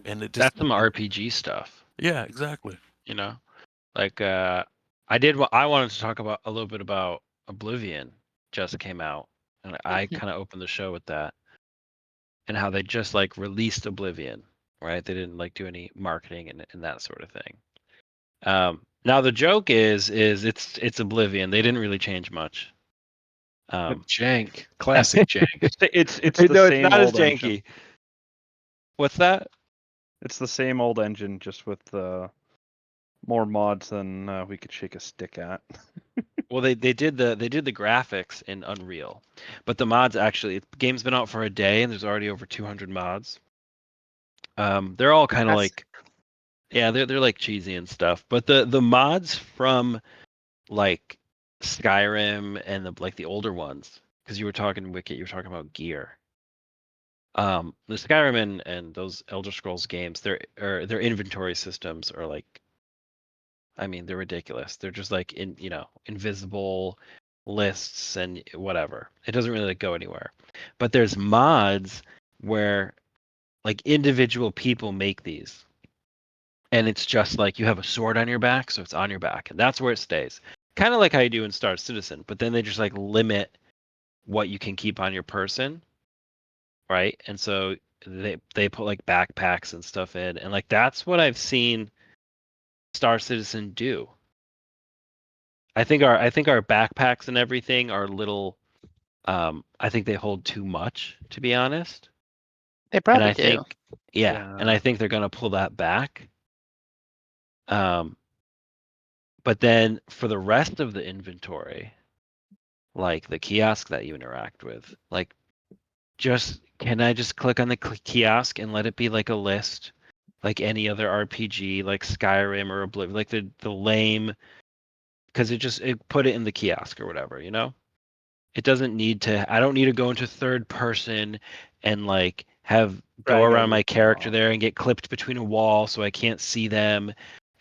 And it just, that's some RPG stuff. Yeah, exactly. Like I wanted to talk about a little bit about Oblivion just came out, and I kind of opened the show with that. And how they just released Oblivion, right? They didn't do any marketing and that sort of thing. Now the joke is it's Oblivion. They didn't really change much. Jank, classic jank. It's No, the it's same not as old engine. janky. What's that? It's the same old engine, just with more mods than we could shake a stick at. Well, they did the graphics in Unreal, but the mods actually, the game's been out for a day and there's already over 200 mods. They're all kind of like, yeah, they're like cheesy and stuff, but the mods from like Skyrim and the older ones, because you were talking Wicket, you were talking about gear. The Skyrim and those Elder Scrolls games, their inventory systems are like, I mean, they're ridiculous. They're just like invisible lists and whatever. It doesn't really go anywhere. But there's mods where like individual people make these. And it's just like you have a sword on your back, so it's on your back, and that's where it stays. Kind of like how you do in Star Citizen, but then they just like limit what you can keep on your person, right? And so they put like backpacks and stuff in, and like that's what I've seen Star Citizen do. I think our backpacks and everything are little. I think they hold too much, to be honest. They probably and I do. think, and I think they're gonna pull that back. But then for the rest of the inventory, like the kiosk that you interact with, like, can I just click on the kiosk and let it be like a list, like any other RPG, like Skyrim or Oblivion, like the lame, because it put it in the kiosk or whatever, you know? It doesn't need to. I don't need to go into third person and like go around my character there and get clipped between a wall so I can't see them,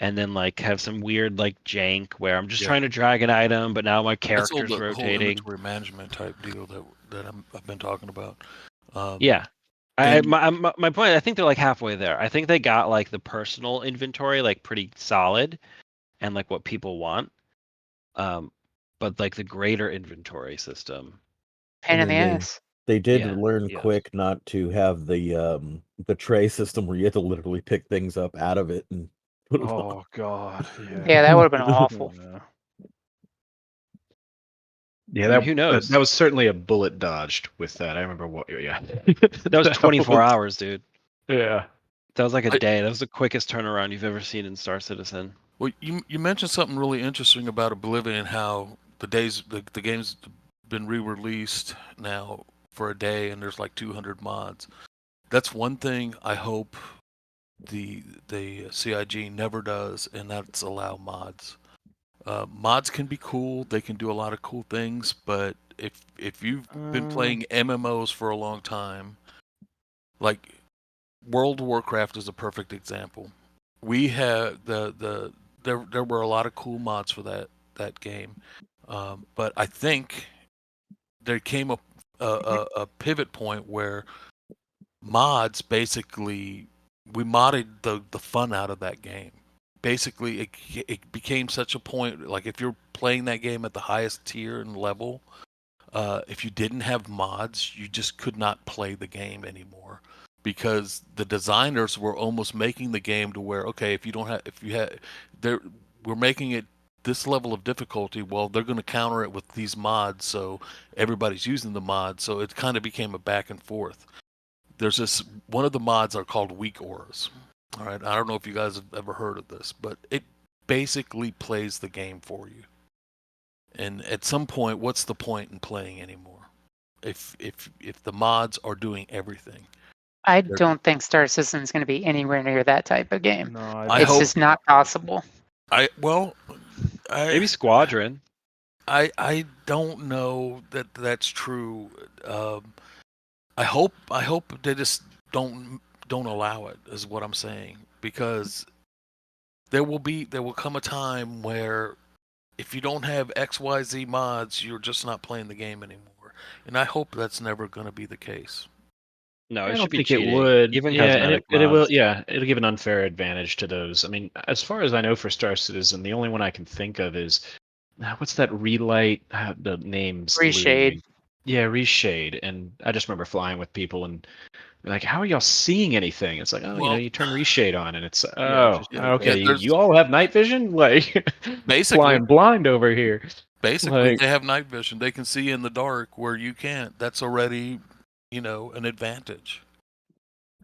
and then like have some weird like jank where I'm just trying to drag an item, but now my character's That's rotating. the whole inventory management type deal that I've been talking about. Yeah. My point, I think they're like halfway there. I think they got like the personal inventory like pretty solid and like what people want. But like the greater inventory system. Pain in the ass. They did learn quick not to have the tray system where you had to literally pick things up out of it and put it on. Oh God, Yeah, that would have been awful. Yeah, I mean, who knows? That was certainly a bullet dodged with that. I remember what. Yeah, that was 24 hours, dude. Yeah, that was like a day. That was the quickest turnaround you've ever seen in Star Citizen. Well, you mentioned something really interesting about Oblivion and how the game's been re-released now for a day and there's like 200 mods. That's one thing I hope the CIG never does, and that's allow mods. Mods can be cool. They can do a lot of cool things, but if you've been playing MMOs for a long time, like World of Warcraft is a perfect example. We have there were a lot of cool mods for that game, but I think there came a pivot point where mods basically we modded the fun out of that game. Basically, it became such a point, like if you're playing that game at the highest tier and level, if you didn't have mods, you just could not play the game anymore, because the designers were almost making the game to where, okay, we're making it this level of difficulty, well, they're going to counter it with these mods, so everybody's using the mods, so it kind of became a back and forth. There's one of the mods are called weak auras. All right, I don't know if you guys have ever heard of this, but it basically plays the game for you. And at some point, what's the point in playing anymore? If the mods are doing everything. I don't think Star Citizen is going to be anywhere near that type of game. No, it's just not possible. Maybe Squadron. I don't know that that's true. I hope they just don't allow it, is what I'm saying, because there will come a time where if you don't have XYZ mods, you're just not playing the game anymore, and I hope that's never going to be the case. No, I it don't should be think cheating. it would. Even and it will. Yeah, it'll give an unfair advantage to those. I mean, as far as I know, for Star Citizen, the only one I can think of is what's that relight? The name's Reshade. Yeah, Reshade. And I just remember flying with people and like, how are y'all seeing anything? It's like, you turn Reshade on, and it's okay. You all have night vision, like basically flying blind over here. Basically, Like- they have night vision. They can see in the dark where you can't. That's already, an advantage.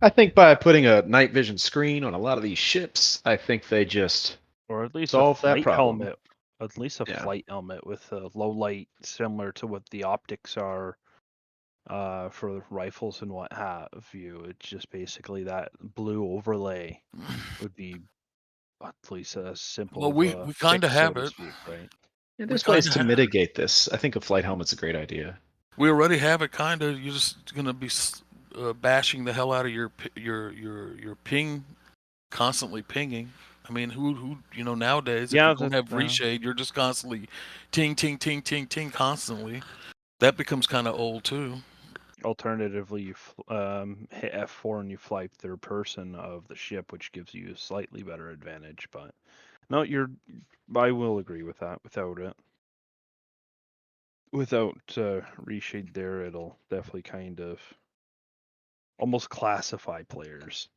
I think by putting a night vision screen on a lot of these ships, I think they just Or at least solve a that flight problem. helmet. At least a Yeah. flight helmet with a low light, similar to what the optics are for rifles and what have you. It's just basically that blue overlay would be at least a simple. Well, we kind of fix, have so to it. speak, right? Yeah, there's kinda ways to have- mitigate this. I think a flight helmet's a great idea. We already have it, kind of. You're just gonna be bashing the hell out of your ping, constantly pinging. I mean, who nowadays, Yeah, if you don't have reshade, you're just constantly ting ting ting ting ting constantly. That becomes kind of old too. Alternatively, you hit F4 and you fly third person of the ship, which gives you a slightly better advantage. But no, I will agree with that. Without reshade there, it'll definitely kind of almost classify players.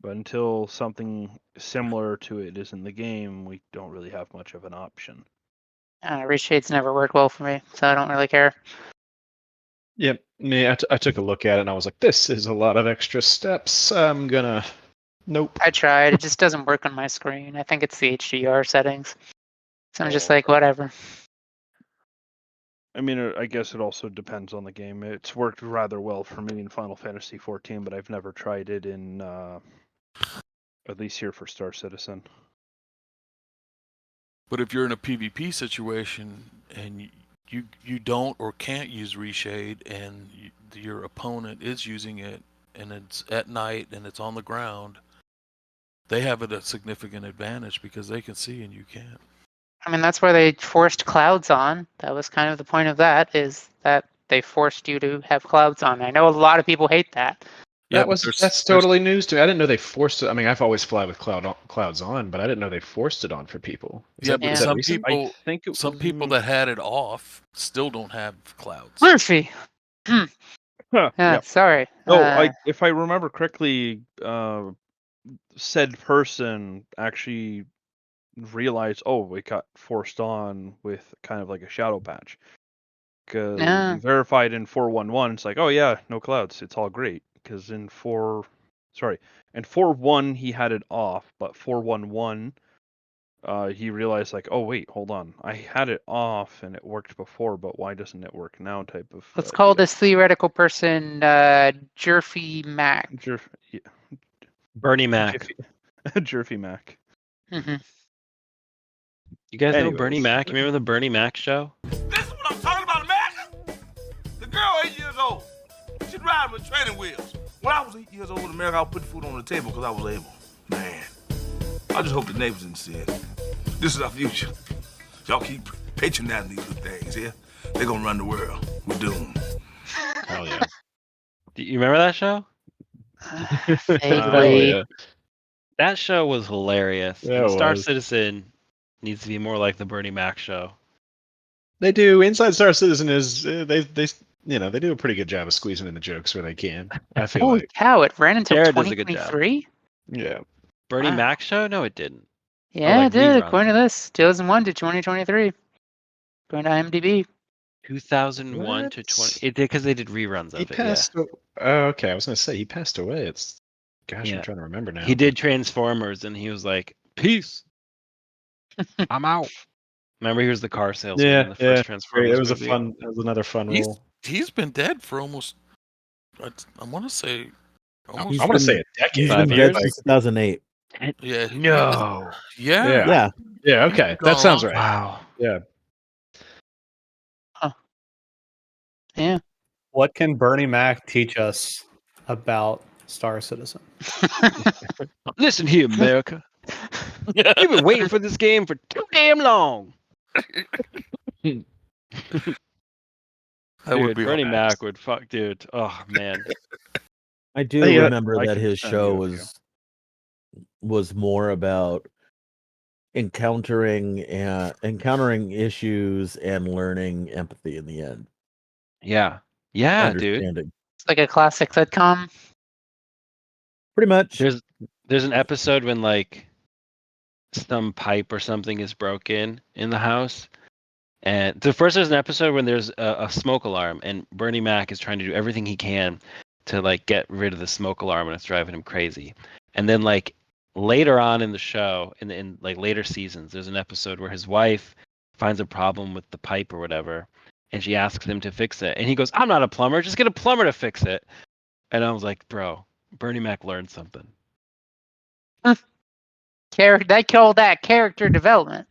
But until something similar to it is in the game, we don't really have much of an option. Reshades never worked well for me, so I don't really care. Yep. I took a look at it and I was like, this is a lot of extra steps. I'm gonna. Nope. I tried. It just doesn't work on my screen. I think it's the HDR settings. So I'm just Oh, like, whatever. I mean, I guess it also depends on the game. It's worked rather well for me in Final Fantasy XIV, but I've never tried it in, at least here for Star Citizen. But if you're in a PvP situation and you don't or can't use reshade, and your opponent is using it, and it's at night and it's on the ground, they have a significant advantage because they can see and you can't. I mean, that's where they forced clouds on. That was kind of the point of that, is that they forced you to have clouds on. I know a lot of people hate that. Yeah, That's totally news to me. I didn't know they forced it. I mean, I've always fly with clouds on, but I didn't know they forced it on for people. Yeah, but some recent? people, I think it some was people in- that had it off still don't have clouds. Murphy! Huh, Yeah, yeah. sorry. Oh, if I remember correctly, said person actually realized, oh, it got forced on with kind of like a shadow patch. Because Yeah. we verified in 4.1.1, it's like, oh yeah, no clouds, it's all great. Because in 4.1 he had it off, but 4.1.1 he realized like, oh wait, hold on, I had it off and it worked before, but why doesn't it work now? Type of. Let's call this theoretical person Jerfy Mac. Bernie Mac. Jerfy Mac. Mm-hmm. You guys know Anyways. Bernie Mac? You remember the Bernie Mac show? This is what I'm talking about, Mac. The girl 8 years old. She's riding with training wheels. When I was 8 years old in America, I would put food on the table because I was able. Man, I just hope the neighbors didn't see it. This is our future. Y'all keep patronizing these little things here. They're gonna run the world. We're doomed. Hell yeah. Do you remember that show? Vaguely. yeah. That show was hilarious. Yeah, And it Star was. Citizen needs to be more like the Bernie Mac show. They do. Inside Star Citizen is they do a pretty good job of squeezing in the jokes where they can. I feel Holy like. cow, it ran until Jared does a good job. 2023? Yeah. Bernie Wow. Mac show? No, it didn't. Yeah, like it did, reruns. according to this. 2001 to 2023. Going to IMDb. 2001 to What? 20. It did because they did reruns of He it. passed. Oh, okay. I was gonna say he passed away. Gosh, Yeah. I'm trying to remember now. Yeah. He did Transformers, and he was like, "Peace, I'm out." Remember, he was the car salesman in the first Transformers It was movie. It was another fun He's role. he's been dead for almost. I want to say. Almost, I want to say a decade. He's 5 been years? dead since 2008. yeah. No. Yeah. Yeah. Yeah. Okay, He's that gone sounds on. right. Wow. Yeah. Yeah. What can Bernie Mac teach us about Star Citizen? Listen here, America. You've been waiting for this game for too damn long. That would Dude, be Bernie awesome. Mac would fuck, dude. Oh man. I do Yeah, remember I that can his send show you a few. was more about encountering issues and learning empathy in the end. Yeah. Yeah, dude. Understanding. It's like a classic sitcom. Pretty much. There's an episode when like some pipe or something is broken in the house. And so first there's an episode when there's a smoke alarm, and Bernie Mac is trying to do everything he can to like get rid of the smoke alarm, and it's driving him crazy. And then like later on in the show, in like later seasons, there's an episode where his wife finds a problem with the pipe or whatever, and she asks him to fix it, and he goes, "I'm not a plumber. Just get a plumber to fix it." And I was like, "Bro, Bernie Mac learned something." They call that character development.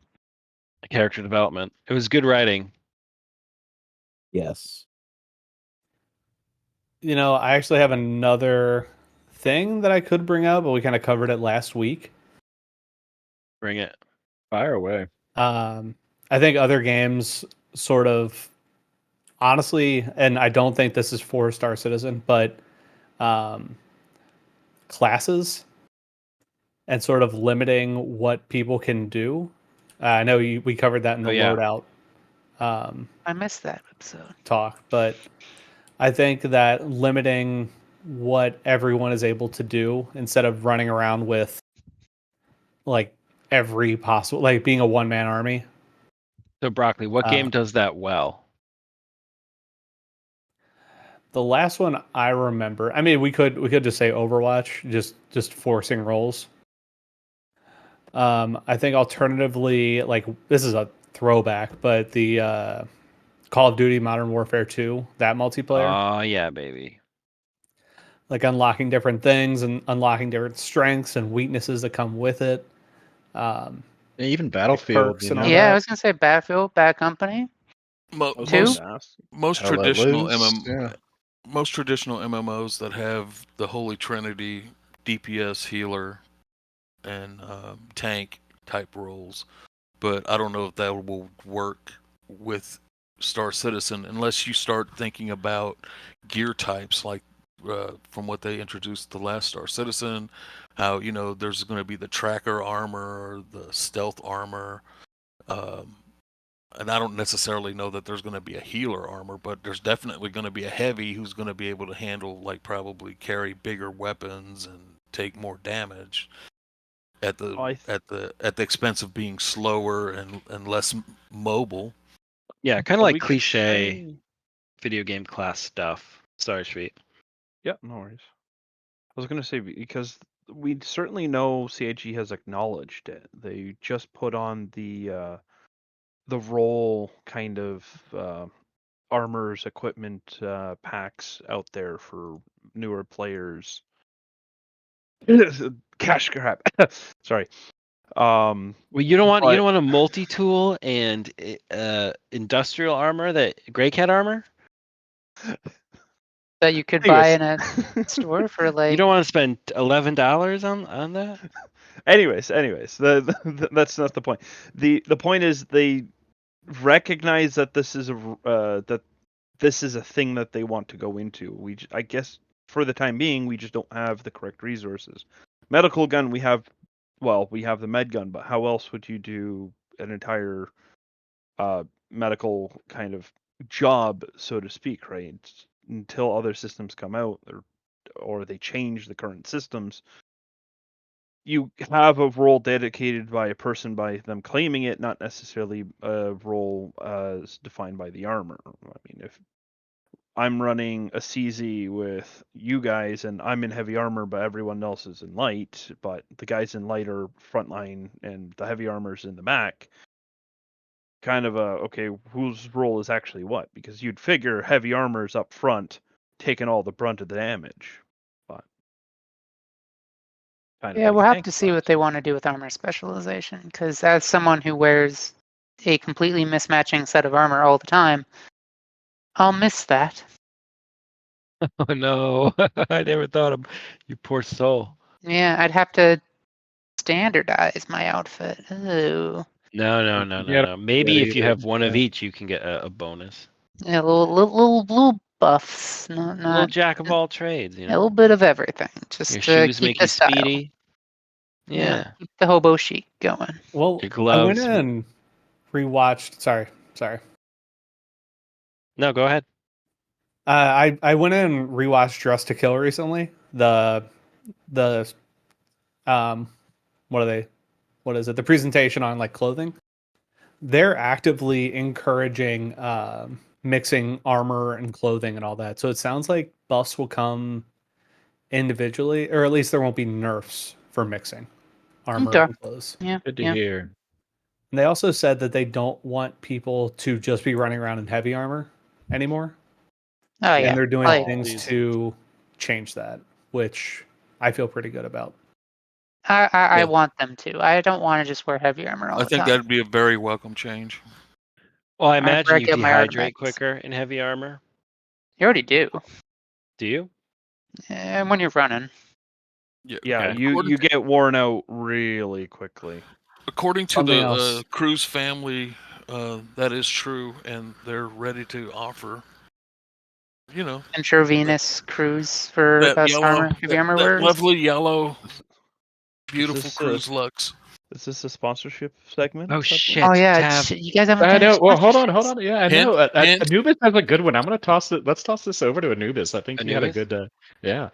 Character development. It was good writing. Yes. You know, I actually have another thing that I could bring up, but we kind of covered it last week. Bring it. Fire away. I think other games sort of honestly, and I don't think this is for Star Citizen, but classes and sort of limiting what people can do. I know we covered that in the loadout I missed that episode. talk, but I think that limiting what everyone is able to do instead of running around with like every possible, like being a one-man army. So Broccoli, what game does that well? The last one I remember, I mean, we could just say Overwatch, just forcing rolls. I think alternatively, like this is a throwback, but the Call of Duty Modern Warfare 2, that multiplayer. Oh yeah, baby. Like unlocking different things and unlocking different strengths and weaknesses that come with it. Even Battlefield, perks you and know? all Yeah, that. I was gonna say Battlefield, Bad Company. Two? Most Hell, Let traditional Loose, yeah. most traditional MMOs that have the Holy Trinity, DPS, healer, and tank type roles, but I don't know if that will work with Star Citizen unless you start thinking about gear types like from what they introduced the last Star Citizen, how there's going to be the tracker armor, the stealth armor, and I don't necessarily know that there's going to be a healer armor, but there's definitely going to be a heavy who's going to be able to handle, like, probably carry bigger weapons and take more damage at the expense of being slower and less mobile. Yeah, kind of Well, like cliche video game class stuff. Sorry, Sweet. Yeah, no worries. I was gonna say because we certainly know CIG has acknowledged it. They just put on the role kind of armors, equipment packs out there for newer players. Cash grab. Sorry. Well, you don't want but- a multi-tool and industrial armor, that Grey Cat armor. That you could buy in a store for like. You don't want to spend $11 on that. Anyways, that's not the point. The point is they recognize that this is a thing that they want to go into. I guess for the time being, we just don't have the correct resources. Medical gun, we have the med gun, but how else would you do an entire medical kind of job, so to speak, right? Until other systems come out or they change the current systems. You have a role dedicated by a person by them claiming it, not necessarily a role as defined by the armor. I mean, if I'm running a CZ with you guys and I'm in heavy armor, but everyone else is in light, but the guys in light are frontline and the heavy armor's in the back, kind of okay, whose role is actually what? Because you'd figure heavy armor's up front, taking all the brunt of the damage. Yeah, we'll have to see what they want to do with armor specialization, because as someone who wears a completely mismatching set of armor all the time, I'll miss that. Oh no, I never thought of you, poor soul. Yeah, I'd have to standardize my outfit. Ooh. No. Maybe if you have one of each, you can get a bonus. Yeah, little buffs. A little jack of all trades, you A know. little bit of everything, just Your to shoes keep make the you style. speedy. Yeah. Keep the hobo chic going. Well, Your gloves. I went in and rewatched. Sorry. No, go ahead. I went in and rewatched Dress to Kill recently. The what are they? what is it? The presentation on like clothing. They're actively encouraging mixing armor and clothing and all that. So it sounds like buffs will come individually, or at least there won't be nerfs for mixing armor Okay. and clothes. Yeah. Good to yeah. hear. And they also said that they don't want people to just be running around in heavy armor anymore. Oh yeah. And they're doing Oh, yeah. things Please. to change that, which I feel pretty good about. I Yeah. want them to. I don't want to just wear heavy armor all I the think time. that'd be a very welcome change. Well, I After imagine I you get my dehydrate artifacts. quicker in heavy armor. You already do. Do you? And when you're running. Yeah, Okay. you get worn out really quickly. According to Something the else. Cruz family, that is true, and they're ready to offer. You know, Intravenous cruise for that best yellow, armor, heavy armor that wearers. lovely yellow, beautiful this, Cruz Lux. Is this a sponsorship segment? Oh, Suddenly? shit. Oh yeah, Tav. you guys haven't I done know. Well, hold on. sponsorships. Yeah, I Hint, know. hint. Anubis has a good one. I'm gonna toss it. Let's toss this over to Anubis. I think he had a Anubis? good. Yeah.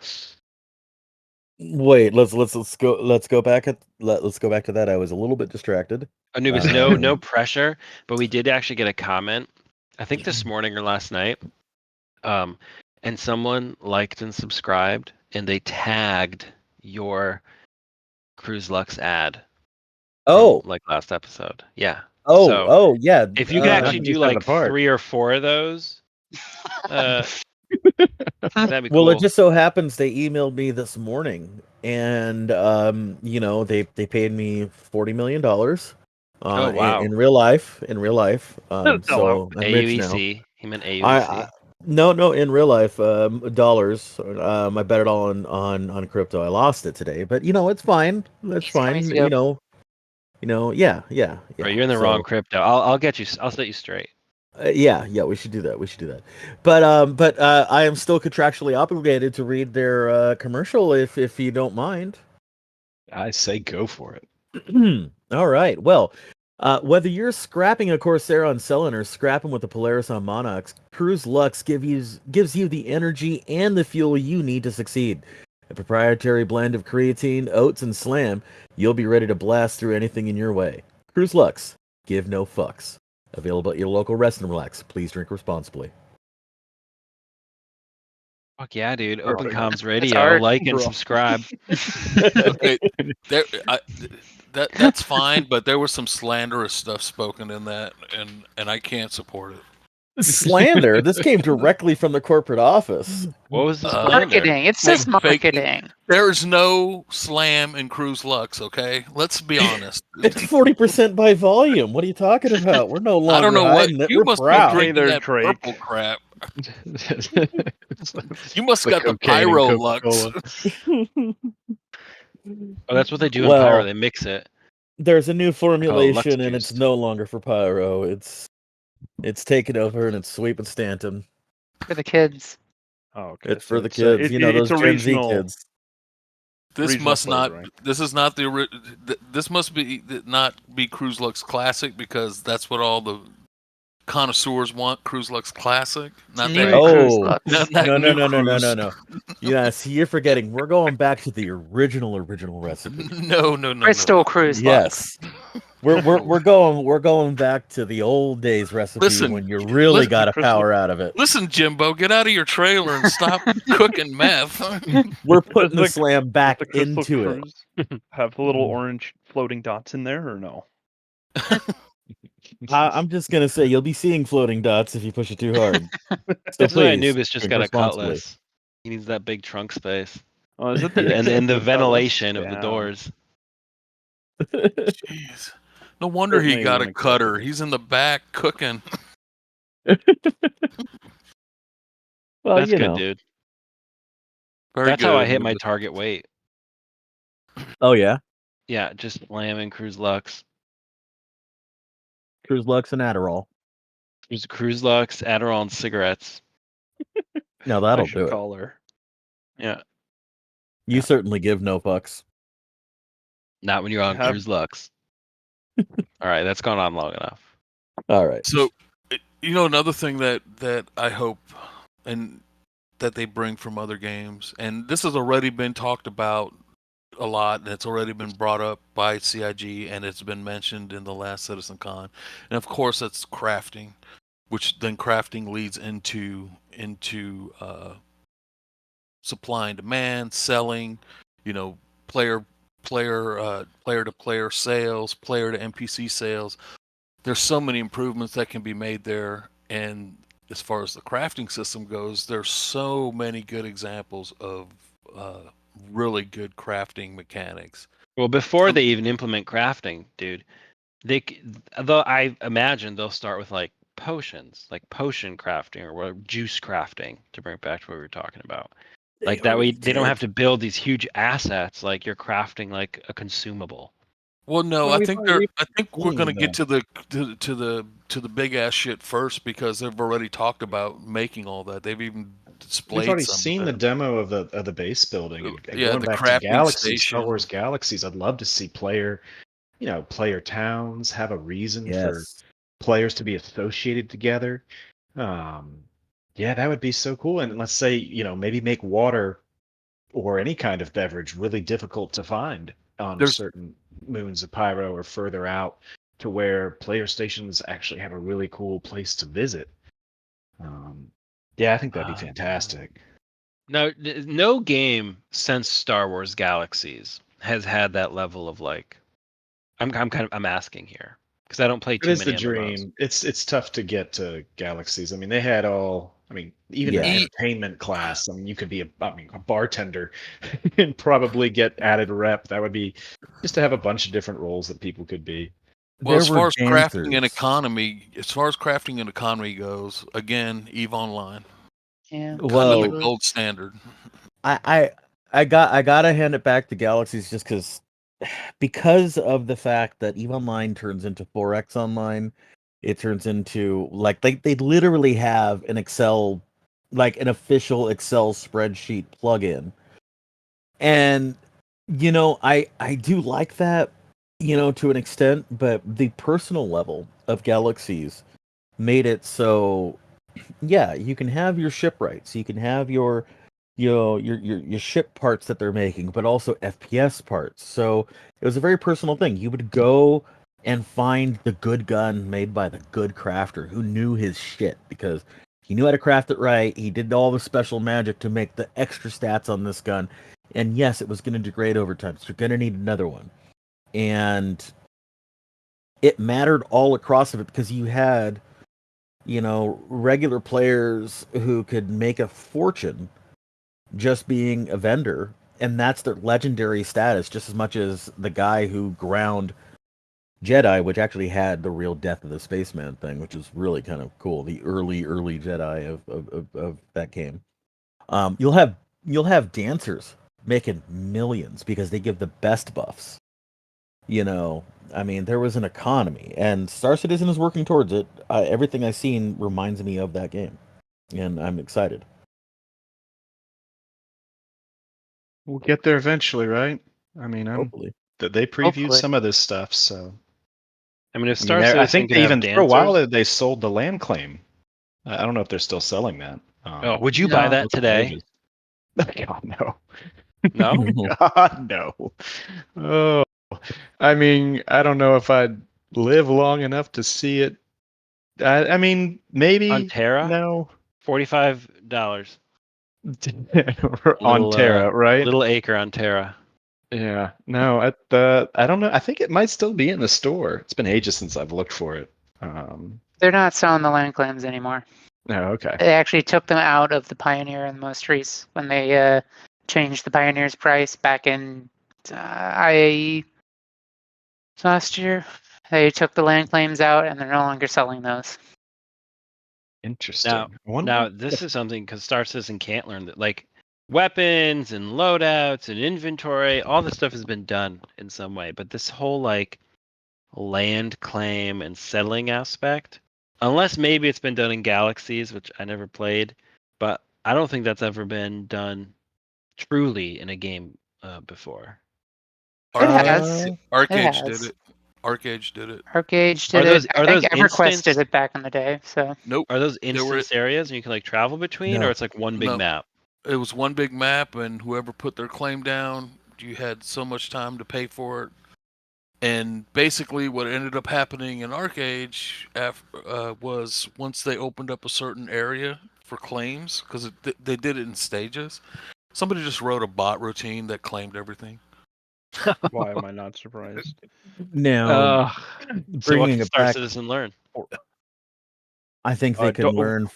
Wait, let's go back let's go back to that. I was a little bit distracted. Anubis, no pressure, but we did actually get a comment, I think this morning or last night. And someone liked and subscribed, and they tagged your Cruz Lux ad. Oh, From, like last episode. Yeah. oh, So, oh, yeah. If you could actually Nothing do you said like apart. 3 or 4 of those, that'd be Well, cool. it just so happens they emailed me this morning, and they paid me $40 million. Oh, wow. In real life, so I'm rich now. AUEC. He meant AUEC. No, in real life, dollars. I bet it all on crypto. I lost it today, but it's fine. That's Easy money, fine. Scoop. Yeah. Right, you're in the wrong crypto. I'll get you. I'll set you straight. Yeah, we should do that. But I am still contractually obligated to read their commercial if you don't mind. I say go for it. All right. Well, whether you're scrapping a Corsair on Celen or scrapping with the Polaris on Monarchs, Cruz Lux gives you the energy and the fuel you need to succeed. A proprietary blend of creatine, oats, and slam, you'll be ready to blast through anything in your way. Cruz Lux, give no fucks. Available at your local Rest and Relax. Please drink responsibly. Fuck yeah, dude. Open Perfect. Comms Radio. hard. Like and Bro. subscribe. Okay, that's fine, but there was some slanderous stuff spoken in that, and I can't support it. Slander. This came directly from the corporate office. What was the slander? Marketing. It's just Fake- marketing. There's no slam in Cruz Lux, okay? Let's be honest. It's 40% by volume. What are you talking about? We're no longer I don't know hiding what it. you We're must proud. be drinking Hey there, that Drake. purple crap. The You must got the cocaine and Pyro Lux. Coca-Cola. Oh, that's what they do in Well, Pyro. They mix it. There's a new formulation, Lux and juice. it's no longer for Pyro. It's taken over, and it's sweeping Stanton. For the kids. Oh, okay. It's for so the it's, kids. it's Those a Gen regional. Z kids. This Regional must not. flavoring. This is not this must be not be Cruz Lux Classic, because that's what all the connoisseurs want. Cruz Lux Classic, not New that. Cruz Oh, Lux. Not that No. new Cruz. Yeah, see, you're forgetting. We're going back to the original recipe. No. Crystal Cruz Lux. Yes. We're going back to the old days recipe Listen, when you really listen, got a Crystal- power out of it. Listen, Jimbo, get out of your trailer and stop cooking meth. We're putting the Does slam back the Crystal into it. Cruise have the little orange floating dots in there, or no? I'm just gonna say you'll be seeing floating dots if you push it too hard. So That's why please, Anubis just drink got a responsibly. cutlass. He needs that big trunk space. Oh, is it And the cutlass? ventilation of the Yeah. doors. Jeez. No wonder he Certainly got a wanna cutter. cook. He's in the back cooking. Well, That's good, dude. Very That's good. how I hit my target weight. Oh yeah, Yeah, just slamming Cruz Lux. Cruz Lux and Adderall. Cruz Lux, Adderall, and cigarettes. Now I that'll should do it. call her. Yeah, You certainly give no fucks. not when you're on Have- Cruz Lux. All right, that's gone on long enough. All right. So, another thing that I hope and that they bring from other games, and this has already been talked about a lot, and it's already been brought up by CIG, and it's been mentioned in the last Citizen Con. And of course, that's crafting, which then crafting leads into supply and demand, selling, you know, player to player sales, player to NPC sales. There's so many improvements that can be made there, and as far as the crafting system goes, there's so many good examples of really good crafting mechanics. Well, before they even implement crafting, dude, though I imagine they'll start with like potions, like potion crafting or juice crafting, to bring it back to what we were talking about. Like that way, they don't have to build these huge assets. Like you're crafting like a consumable. Well, no, Well, I think we're going to seen get to the big ass shit first, because they've already talked about making all that. They've even displayed. We've already some seen of the it. demo of the base building. And Yeah, going the back to crafting Galaxies, Star station. Wars Galaxies, I'd love to see player towns have a reason for Yes. players to be associated together. Yeah, that would be so cool. And let's say, maybe make water or any kind of beverage really difficult to find on There's certain moons of Pyro or further out, to where player stations actually have a really cool place to visit. Yeah, I think that'd be fantastic. No game since Star Wars Galaxies has had that level of like. I'm asking here because I don't play It too is the many MMOs. dream. It's tough to get to Galaxies. I mean, they had all. I mean, even Yeah. the entertainment class. I mean, you could be a bartender and probably get added rep. That would be just to have a bunch of different roles that people could be. Well, There as were far as crafting and dancers. economy goes, again, EVE Online, Yeah. kind of Well, the gold standard. I gotta hand it back to Galaxies just because of the fact that EVE Online turns into 4X Online. It turns into like they literally have an Excel, like an official Excel spreadsheet plugin. And I do like that, to an extent, but the personal level of Galaxies made it so, yeah, you can have your shipwrights, you can have your ship parts that they're making, but also FPS parts. So it was a very personal thing. You would go and find the good gun made by the good crafter who knew his shit, because he knew how to craft it right. He did all the special magic to make the extra stats on this gun. And yes, it was going to degrade over time, so you're going to need another one. And it mattered all across of it, because you had, regular players who could make a fortune just being a vendor, and that's their legendary status, just as much as the guy who ground Jedi, which actually had the real death of the spaceman thing, which is really kind of cool. The early Jedi of that game. You'll have dancers making millions because they give the best buffs. I mean, there was an economy, and Star Citizen is working towards it. Everything I've seen reminds me of that game, and I'm excited. We'll get there eventually, right? I mean, Hopefully. they previewed Hopefully. some of this stuff, so I mean, if I Star mean, I Citizen think could they have even for a dancers, while they sold the land claim. I don't know if they're still selling that. oh, would you buy No. that today? Pages. God no. No. God no. Oh, I mean, I don't know if I'd live long enough to see it. I mean, maybe On Terra, no. $45. On Terra, right? Little acre on Terra. Yeah. No, I don't know. I think it might still be in the store. It's been ages since I've looked for it. They're not selling the land claims anymore. No, okay. They actually took them out of the Pioneer in the most recent when they changed the Pioneer's price back in IAE last year. They took the land claims out, and they're no longer selling those. Interesting. Now, I wonder now this is something because Star Citizen can't learn that, like weapons and loadouts and inventory, all this stuff has been done in some way. But this whole like land claim and settling aspect, unless maybe it's been done in Galaxies, which I never played, but I don't think that's ever been done truly in a game before. It has. Arcade has. did it. Arcade did it. Arcade Are did those- it. are I think those EverQuest instance- did it back in the day. So Nope. Are those They were- instance areas and you can like travel between, No. or it's like one big No. map? It was one big map, and whoever put their claim down You had so much time to pay for it. And basically, what ended up happening in ArcAge was once they opened up a certain area for claims, because they did it in stages. Somebody just wrote a bot routine that claimed everything. Why am I not surprised? Now, So what bringing can it Star back, Citizen learn? I think they can Don't- learn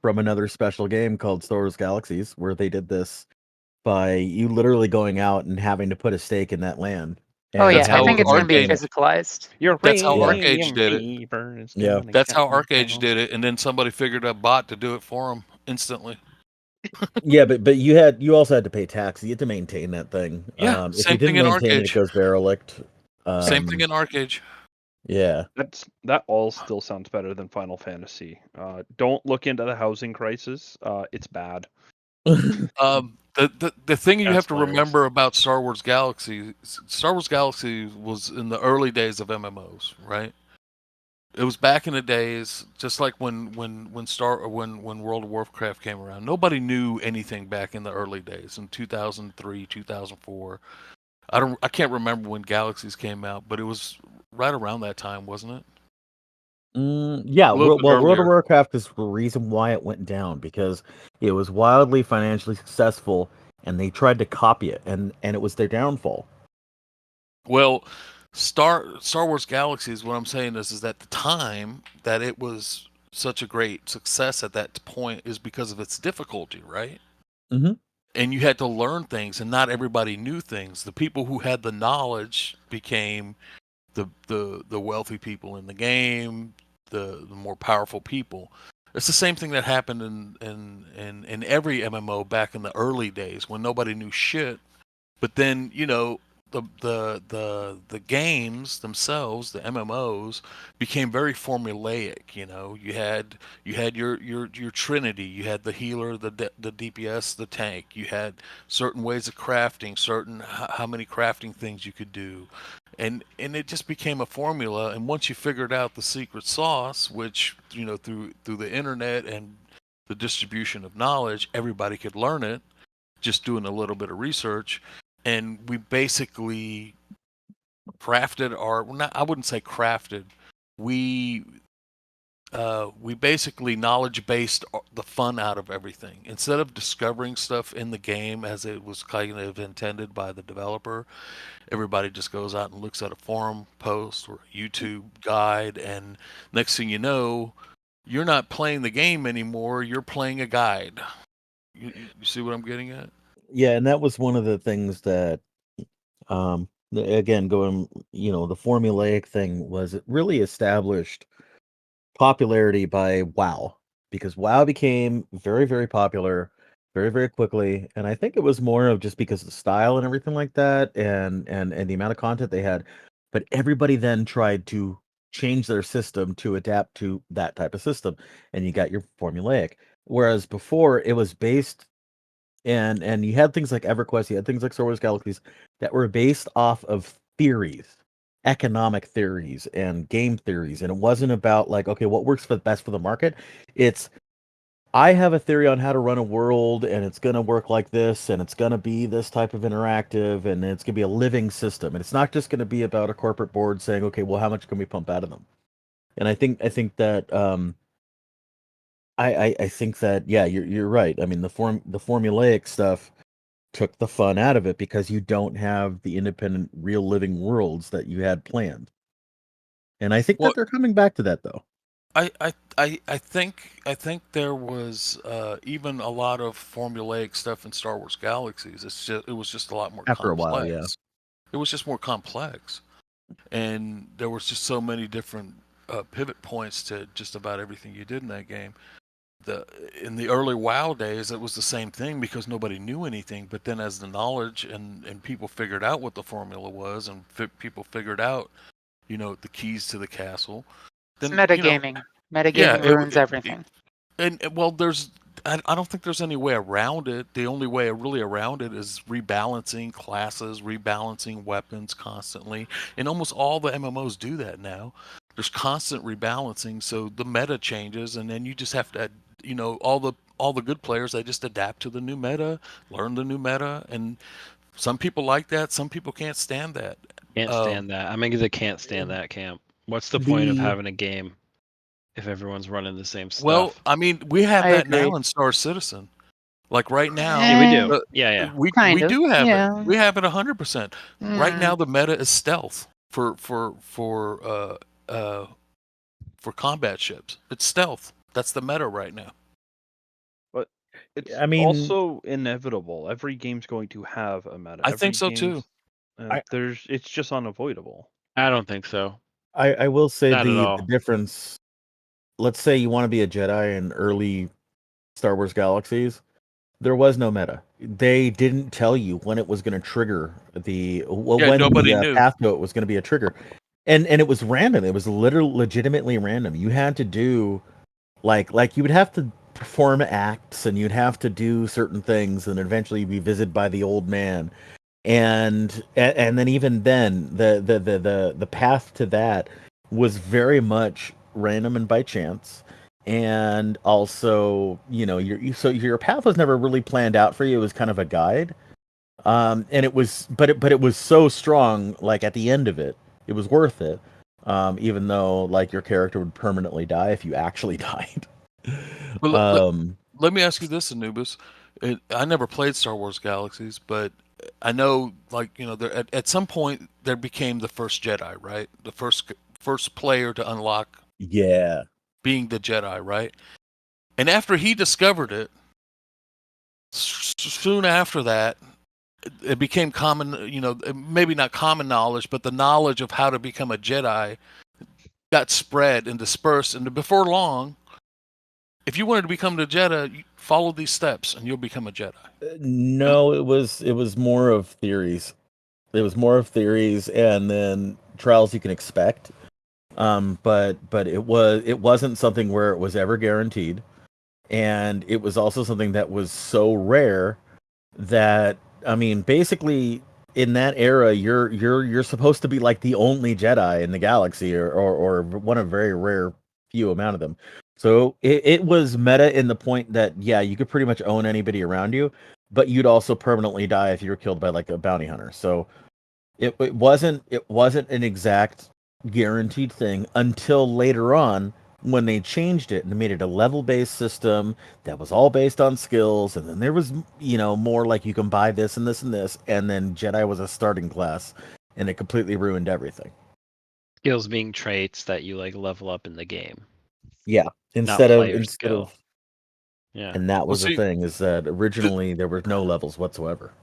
from another special game called Star Wars Galaxies, where they did this by you literally going out and having to put a stake in that land. Oh and yeah, I how think having it's to going to be maintain it. physicalized. Your That's how radium ArcAge did it. fever is Yeah. gonna That's how come ArcAge down. did it, and then somebody figured out a bot to do it for them instantly. Yeah, but you also had to pay tax. You had to maintain that thing. Yeah, If you same thing didn't in maintain it, it ArcAge. goes derelict. Same thing in ArcAge. Yeah. That all still sounds better than Final Fantasy. Don't look into the housing crisis. It's bad. The thing you That's have to hilarious. remember about Star Wars Galaxy was in the early days of MMOs, right? It was back in the days, just like when World of Warcraft came around. Nobody knew anything back in the early days in 2003, 2004. I can't remember when Galaxies came out, but it was right around that time, wasn't it? Yeah, A little bit World of earlier. Warcraft is the reason why it went down, because it was wildly financially successful, and they tried to copy it, and it was their downfall. Well, Star Wars Galaxies, what I'm saying is that the time that it was such a great success at that point is because of its difficulty, right? Mhm. And you had to learn things, and not everybody knew things. The people who had the knowledge became the wealthy people in the game, the more powerful people. It's the same thing that happened in every MMO back in the early days when nobody knew shit. But then, the games themselves, the MMOs, became very formulaic. You had your Trinity. You had the healer, the DPS, the tank. You had certain ways of crafting, certain how many crafting things you could do, and it just became a formula. And once you figured out the secret sauce, which through the internet and the distribution of knowledge, everybody could learn it just doing a little bit of research. And we basically crafted I wouldn't say crafted. We basically knowledge based the fun out of everything. Instead of discovering stuff in the game as it was kind of intended by the developer, everybody just goes out and looks at a forum post or a YouTube guide, and next thing you know, you're not playing the game anymore. You're playing a guide. You see what I'm getting at? Yeah, and that was one of the things that, again, going, the formulaic thing was it really established popularity by WoW, because WoW became very, very popular very, very quickly, and I think it was more of just because of the style and everything like that, and the amount of content they had. But everybody then tried to change their system to adapt to that type of system, and you got your formulaic. Whereas before it was based, and you had things like EverQuest, you had things like Star Wars Galaxies that were based off of theories, economic theories and game theories, and it wasn't about like, okay, what works for the best for the market. It's, I have a theory on how to run a world, and it's going to work like this, and it's going to be this type of interactive, and it's going to be a living system, and it's not just going to be about a corporate board saying, okay, well, how much can we pump out of them? And I think that I think that, yeah, you're right. I mean, the formulaic stuff took the fun out of it because you don't have the independent, real living worlds that you had planned. And I think Well, that they're coming back to that, though. I think there was even a lot of formulaic stuff in Star Wars Galaxies. It was just a lot more After a complex. while, yeah. It was just more complex, and there was just so many different pivot points to just about everything you did in that game. In the early WoW days, it was the same thing because nobody knew anything. But then, as the knowledge and people figured out what the formula was, and people figured out, the keys to the castle, It's then metagaming. yeah, Metagaming ruins everything. well, I don't think there's any way around it. The only way really around it is rebalancing classes, rebalancing weapons constantly, and almost all the MMOs do that now. There's constant rebalancing, so the meta changes, and then you just have to, all the good players, they just adapt to the new meta, learn the new meta, and Some people like that. Some people can't stand that. Can't stand that. I'm in the can't stand that camp. What's the point of having a game if everyone's running the same stuff? Well, I mean, we have I that agree. now in Star Citizen. Like right now, Yeah, we Eh, do. Yeah. we kind of, do have yeah. it. We have it 100%. Right Mm. now, the meta is stealth for combat ships. It's stealth. That's the meta right now. But it's I mean- also inevitable. Every game's going to have a meta. I think Every so, game's- too. It's just unavoidable. I don't think so. I will say Not at the all. difference. Let's say you want to be a Jedi in early Star Wars Galaxies. There was no meta. They didn't tell you when it was going to trigger when nobody the knew. path to it was going to be a trigger, and it was random. It was legitimately random. You had to do like you would have to perform acts, and you'd have to do certain things, and eventually be visited by the old man, and then even then the path to that was very much random and by chance. And also, your path was never really planned out for you. It was kind of a guide, and it was, but it was so strong. Like at the end of it, it was worth it, even though like your character would permanently die if you actually died. Well, let me ask you this, Anubis. I never played Star Wars Galaxies, but I know, like, there, at some point there became the first Jedi, right? The first player to unlock Yeah, being the Jedi, right? And after he discovered it, soon after that, it became common, maybe not common knowledge, but the knowledge of how to become a Jedi got spread and dispersed. And before long, if you wanted to become the Jedi, you follow these steps and you'll become a Jedi. no, it was more of theories. It was more of theories, and then trials you can expect. But it wasn't something where it was ever guaranteed, and it was also something that was so rare that, I mean, basically in that era, you're supposed to be like the only Jedi in the galaxy, or one of very rare few amount of them. So it was meta in the point that, yeah, you could pretty much own anybody around you, but you'd also permanently die if you were killed by like a bounty hunter. So it wasn't an exact guaranteed thing until later on, when they changed it and made it a level-based system that was all based on skills. And then there was, more like you can buy this and this and this, and then Jedi was a starting class, and it completely ruined everything. Skills being traits that you like level up in the game. Yeah, Not instead player of skill. Yeah. and that was the see, thing, is that originally there were no levels whatsoever.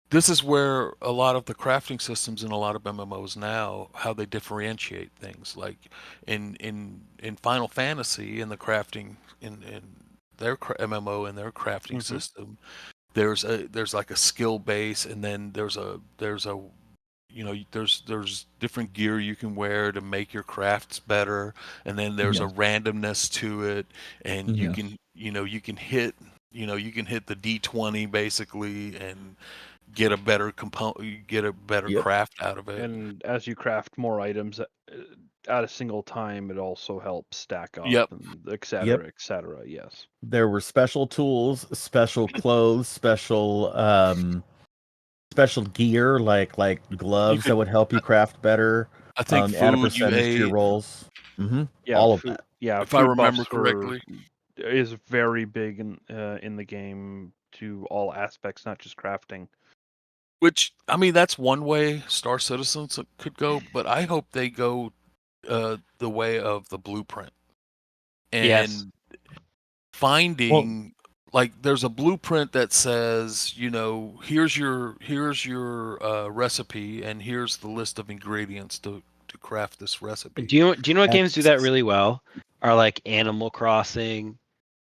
This is where a lot of the crafting systems in a lot of MMOs now, how they differentiate things. Like in Final Fantasy, in the crafting in their MMO and their crafting system, there's like a skill base, and then there's different gear you can wear to make your crafts better, and then there's a randomness to it, and you can hit the D20 basically and get a better craft out of it. And as you craft more items at a single time, it also helps stack up, Yep. and et cetera, et cetera. Yes. There were special tools, special clothes, special gear, like gloves that would help you craft better. I think Add a food you percentage to your ate. rolls. Yeah, all of food, that. Yeah, If I food remember buffs correctly. is very big in the game to all aspects, not just crafting. Which, I mean, that's one way Star Citizens could go, but I hope they go the way of the blueprint. And Yes. finding, like, there's a blueprint that says, here's your recipe, and here's the list of ingredients to craft this recipe. Do you know what games do that really well? Are like Animal Crossing,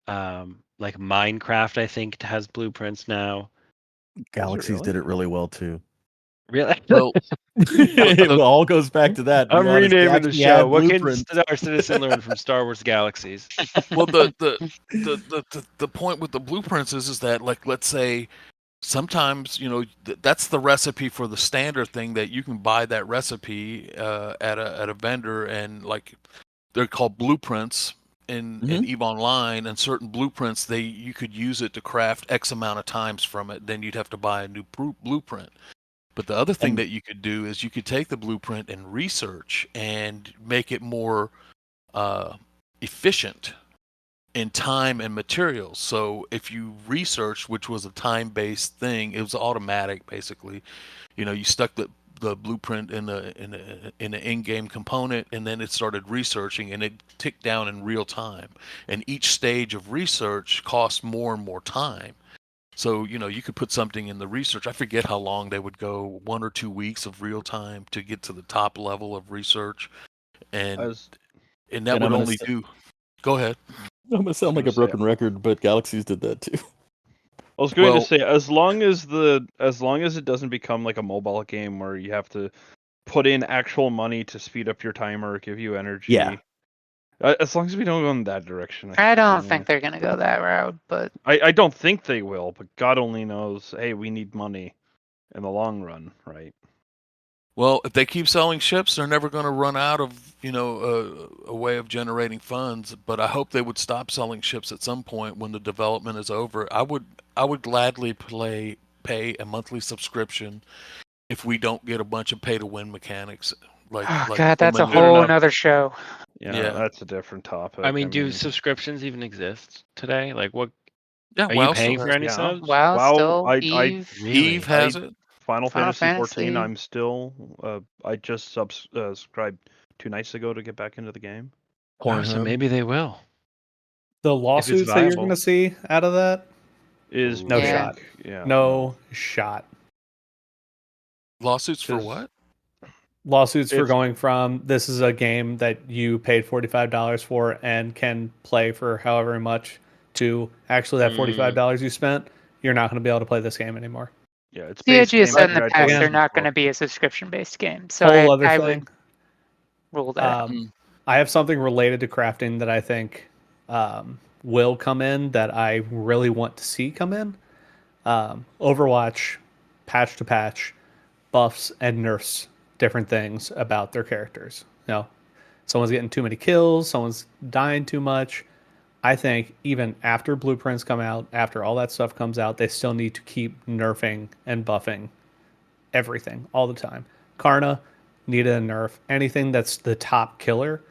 like Minecraft. I think has blueprints now. Galaxies did it really well too. Really? Well, it all goes back to that. I'm renaming the show. What can blueprints. Star Citizen learn from Star Wars Galaxies? well, the point with the blueprints is that, like, let's say sometimes that's the recipe for the standard thing that you can buy that recipe at a vendor, and like they're called blueprints, in EVE Online, and certain blueprints, you could use it to craft X amount of times from it. Then you'd have to buy a new blueprint. But the other thing that you could do is you could take the blueprint and research and make it more efficient in time and materials. So if you researched, which was a time-based thing, it was automatic basically. You stuck the blueprint in an in-game component, and then it started researching, and it ticked down in real time. And each stage of research cost more and more time. So you could put something in the research. I forget how long they would go, 1 or 2 weeks of real time to get to the top level of research, and that would only do. Go ahead. I'm gonna sound like a broken record, but Galaxies did that too. I was going to say, as long as it doesn't become like a mobile game where you have to put in actual money to speed up your timer or give you energy. Yeah. As long as we don't go in that direction. I don't think they're gonna go that route, but I don't think they will. But God only knows. Hey, we need money in the long run, right? Well, if they keep selling ships, they're never going to run out of a way of generating funds. But I hope they would stop selling ships at some point when the development is over. I would gladly pay a monthly subscription if we don't get a bunch of pay-to-win mechanics. God, that's a whole another show. Yeah, that's a different topic. I mean, do subscriptions even exist today? Like, what? Yeah, are you paying for any subs? WoW still. Eve has it. Final Fantasy XIV. I'm still. I just subscribed 2 nights ago to get back into the game. So maybe they will. The lawsuits that you're going to see out of that is no shot. Yeah, no shot. Lawsuits for what? Lawsuits for going from this is a game that you paid $45 for and can play for however much to actually that $45 you spent. You're not going to be able to play this game anymore. Yeah, it's CIG has said in the past they're not going to be a subscription-based game, so I would rule that. I have something related to crafting that I think will come in that I really want to see come in. Overwatch, patch to patch, buffs and nerfs different things about their characters. Someone's getting too many kills, someone's dying too much. I think even after blueprints come out, after all that stuff comes out, they still need to keep nerfing and buffing everything all the time. Karna needed a nerf. Anything that's the top killer,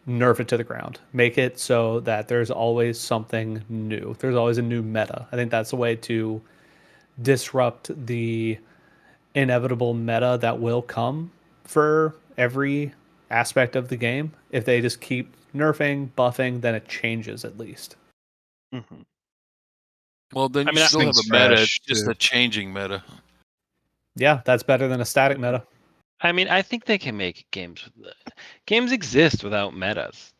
nerf it to the ground. Make it so that there's always something new. There's always a new meta. I think that's a way to disrupt the inevitable meta that will come for every aspect of the game. If they just keep nerfing, buffing, then it changes at least. Mm-hmm. Well, then you still have a meta, it's just a changing meta. Yeah, that's better than a static meta. I mean, I think they can make games. Games exist without metas.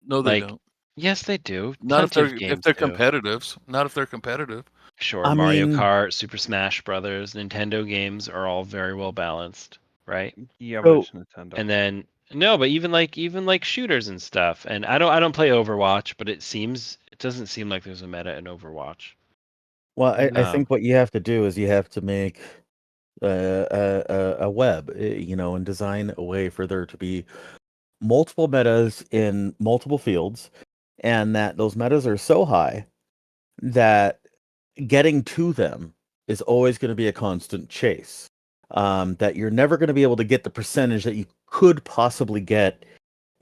No, they don't. Yes, they do. Not if they're competitive. Not if they're competitive. Sure, Mario Kart, Super Smash Brothers, Nintendo games are all very well balanced, right? Yeah, but it's Nintendo. And then but even like shooters and stuff. And I don't play Overwatch, but it doesn't seem like there's a meta in Overwatch. Well, I think what you have to do is you have to make a web, and design a way for there to be multiple metas in multiple fields, and that those metas are so high that getting to them is always going to be a constant chase. That you're never going to be able to get the percentage that you could possibly get,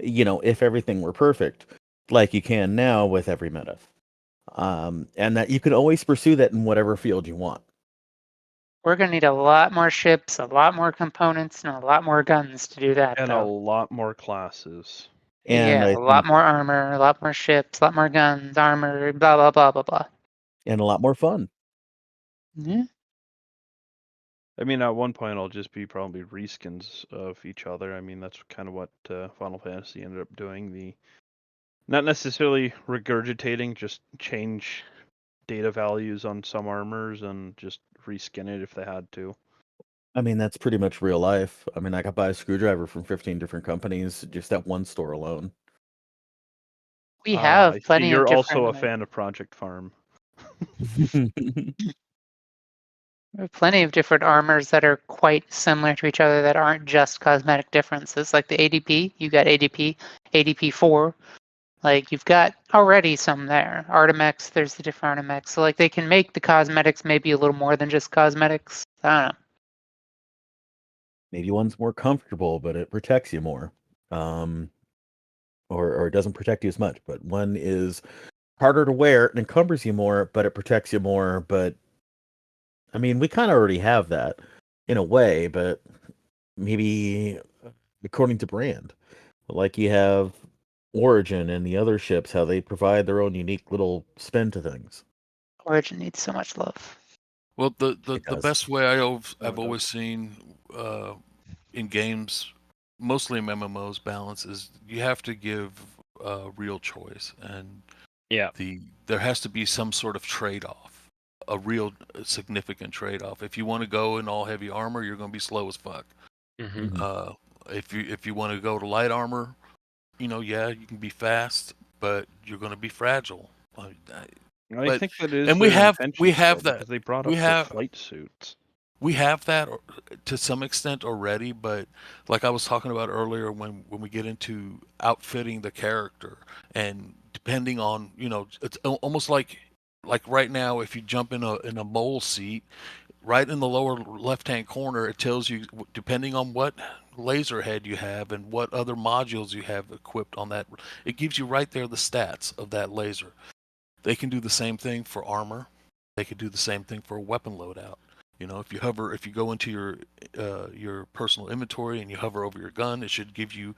if everything were perfect, like you can now with every meta. And that you can always pursue that in whatever field you want. We're going to need a lot more ships, a lot more components, and a lot more guns to do that. And a lot more classes. And a lot more armor, a lot more ships, a lot more guns, armor, blah, blah, blah, blah, blah. And a lot more fun. Yeah. I mean, at one point, it'll just be probably reskins of each other. I mean, that's kind of what Final Fantasy ended up doing. Not necessarily regurgitating, just change data values on some armors and just reskin it if they had to. I mean, that's pretty much real life. I mean, I could buy a screwdriver from 15 different companies just at one store alone. We have plenty of different... You're also a fan of Project Farm. There are plenty of different armors that are quite similar to each other that aren't just cosmetic differences. Like the ADP, you got ADP, ADP4, Like, you've got already some there. Artemex, there's the different Artemex. So, like, they can make the cosmetics maybe a little more than just cosmetics. I don't know. Maybe one's more comfortable, but it protects you more. Or it doesn't protect you as much. But one is harder to wear and encumbers you more, but it protects you more. But I mean, we kind of already have that in a way, but maybe according to brand. Like you have Origin and the other ships, how they provide their own unique little spin to things. Origin needs so much love. Well, the It does. best way I've it always seen in games, mostly in MMOs, balance is you have to give real choice, and Yeah. there has to be some sort of trade-off, a real significant trade-off. If you want to go in all heavy armor, you're going to be slow as fuck. Mm-hmm. If you want to go to light armor, yeah, you can be fast, but you're going to be fragile. I But- think that is and we their have intention, that. because they brought We up have- the flight suits. We have that to some extent already, but like I was talking about earlier, when we get into outfitting the character, and depending on, it's almost like right now, if you jump in a mole seat, right in the lower left-hand corner, it tells you, depending on what laser head you have and what other modules you have equipped on that, it gives you right there the stats of that laser. They can do the same thing for armor. They could do the same thing for a weapon loadout. If you go into your personal inventory and you hover over your gun, it should give you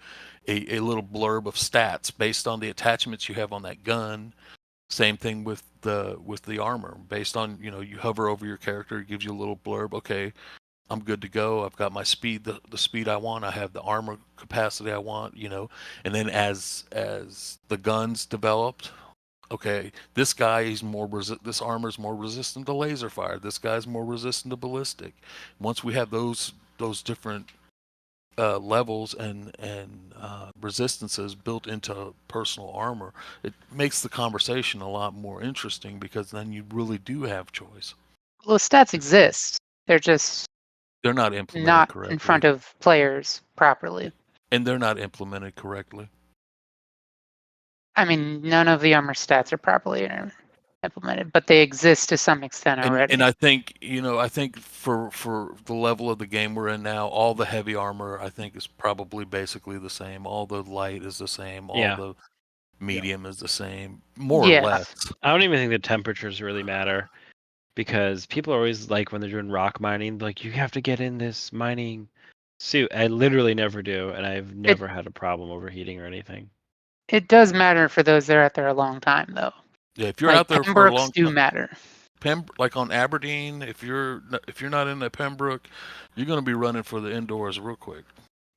a little blurb of stats based on the attachments you have on that gun. Same thing with the armor. Based on, you hover over your character, it gives you a little blurb. Okay, I'm good to go. I've got my speed, the speed I want. I have the armor capacity I want, And then as the guns developed, okay, this guy is this armor is more resistant to laser fire. This guy's more resistant to ballistic. Once we have those different levels and resistances built into personal armor, it makes the conversation a lot more interesting, because then you really do have choice. Well, stats exist. They're just They're not implemented not correctly. in front of players properly. And they're not implemented correctly. I mean, none of the armor stats are properly implemented, but they exist to some extent already. And I think, for the level of the game we're in now, all the heavy armor, I think, is probably basically the same. All the light is the same. All Yeah. the medium is the same, more Yeah. or less. I don't even think the temperatures really matter, because people are always like, when they're doing rock mining, like, you have to get in this mining suit. I literally never do, and I've never had a problem overheating or anything. It does matter for those that are out there a long time, though. Yeah, if you're Like, out there for a Pembrokes long do time, matter. like on Aberdeen, if you're not in the Pembroke, you're going to be running for the indoors real quick.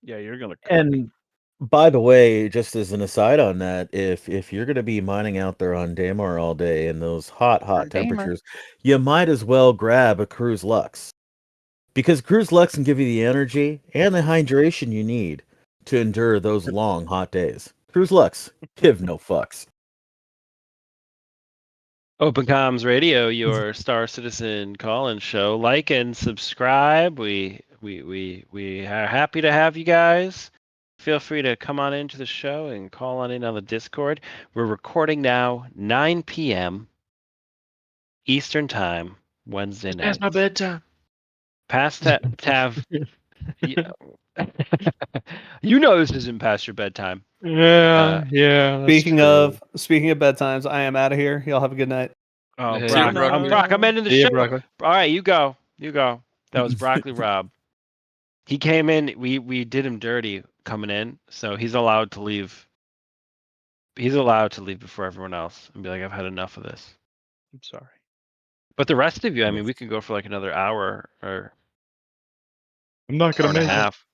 Yeah, you're gonna. And by the way, just as an aside on that, if you're going to be mining out there on Daymar all day in those hot On Daymar. temperatures, you might as well grab a Cruz Lux, because Cruz Lux can give you the energy and the hydration you need to endure those long hot days. Cruz Lux, give no fucks. Open Comms Radio, your Star Citizen call-in show. Like and subscribe. We are happy to have you guys. Feel free to come on into the show and call on in on the Discord. We're recording now, 9 p.m. Eastern Time, Wednesday night. That's my bedtime. Past Tav. You know this isn't past your bedtime. Yeah. Speaking of bedtimes, I am out of here. Y'all have a good night. Oh, Hey, Brock, Brock, I'm ending the See ya, show. Broccoli. All right, you go. That was Broccoli Rob. He came in. We did him dirty coming in, so he's allowed to leave. He's allowed to leave before everyone else and be like, "I've had enough of this." I'm sorry. But the rest of you, I mean, we could go for like another hour or I'm not hour gonna and a make it. half.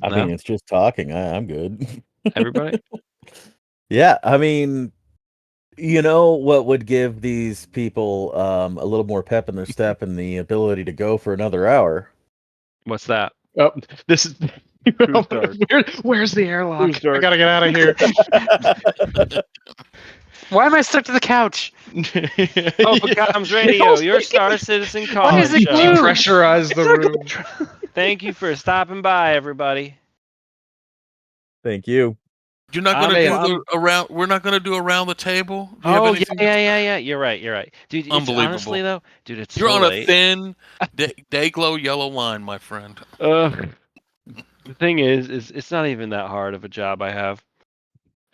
I No? mean, it's just talking. I'm good. Everybody? Yeah, I mean, you know what would give these people a little more pep in their step and the ability to go for another hour? What's that? Oh, this is. dark? Where's the airlock? Who's dark? I gotta get out of here. Why am I stuck to the couch? Open Comms Radio, your Star Citizen call Why is it show. blue? Pressurize the room. Thank you for stopping by, everybody. Thank you. You're not I gonna mean, do the around. We're not gonna do around the table. Do you have Oh anything? yeah. You're right. Dude, it's Unbelievable. honestly though, dude, it's You're so on a late. thin, day glow yellow line, my friend. The thing is it's not even that hard of a job I have.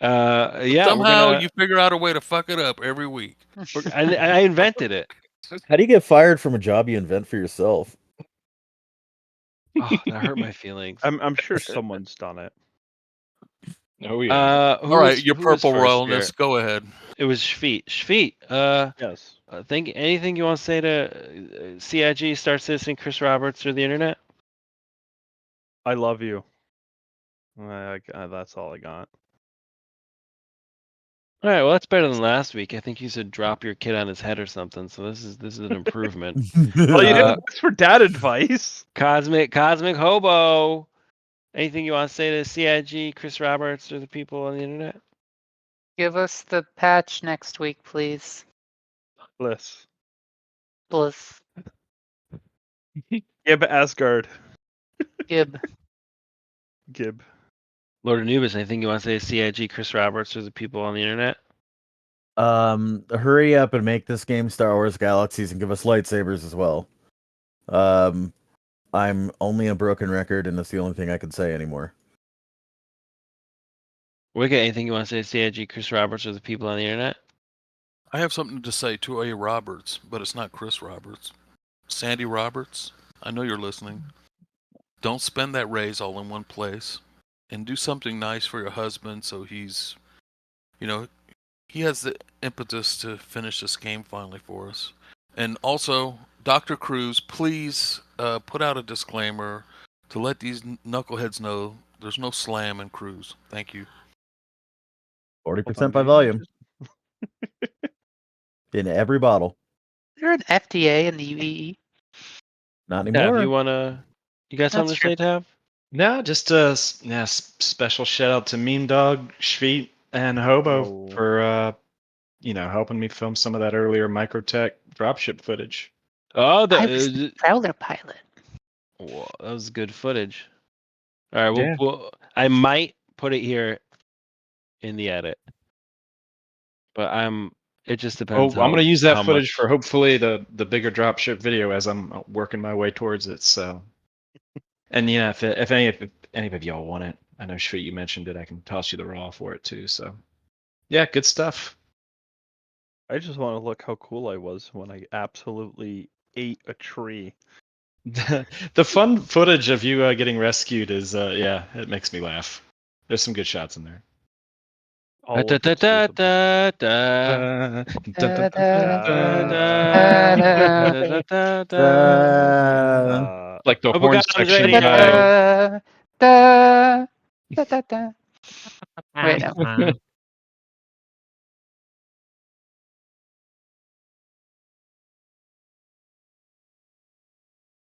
Yeah, Somehow you figure out a way to fuck it up every week. I invented it. How do you get fired from a job you invent for yourself? Oh, that hurt my feelings. I'm sure someone's done it. Oh yeah. All right, your purple royalness. Go ahead. It was Shfeet. Shfeet. Yes. Anything you want to say to CIG, Star Citizen, Chris Roberts, or the internet? I love you. That's all I got. All right, well that's better than last week. I think you said drop your kid on his head or something. So this is an improvement. Well, you didn't ask for dad advice. Cosmic Hobo. Anything you want to say to CIG, Chris Roberts, or the people on the internet? Give us the patch next week, please. Bliss. Bliss. Gib Asgard. Gib. Lord Anubis, anything you want to say to CIG, Chris Roberts, or the people on the internet? Hurry up and make this game Star Wars Galaxies and give us lightsabers as well. I'm only a broken record, and that's the only thing I can say anymore. Wicked, anything you want to say to CIG, Chris Roberts, or the people on the internet? I have something to say to A. Roberts, but it's not Chris Roberts. Sandy Roberts, I know you're listening. Don't spend that raise all in one place, and do something nice for your husband so he's, he has the impetus to finish this game finally for us. And also, Dr. Cruz, please put out a disclaimer to let these knuckleheads know there's no slam in Cruz. Thank you. 40% by volume. In every bottle. Is there an FDA in the UEE? Not Yeah, anymore. you got something to say, Tav? No, just a special shout out to Meme Dog, Shveet, and Hobo for helping me film some of that earlier Microtech dropship footage. Oh, I was the Prowler pilot. Whoa, that was good footage. All right, I might put it here in the edit, but it just depends. I'm going to use that footage for hopefully the bigger dropship video as I'm working my way towards it. So, and if any of y'all want it, I know Shveet, you mentioned it. I can toss you the raw for it too. So, yeah, good stuff. I just want to look how cool I was when I absolutely ate a tree. The fun footage of you getting rescued is, it makes me laugh. There's some good shots in there. Like the horn section guy. Wait, no.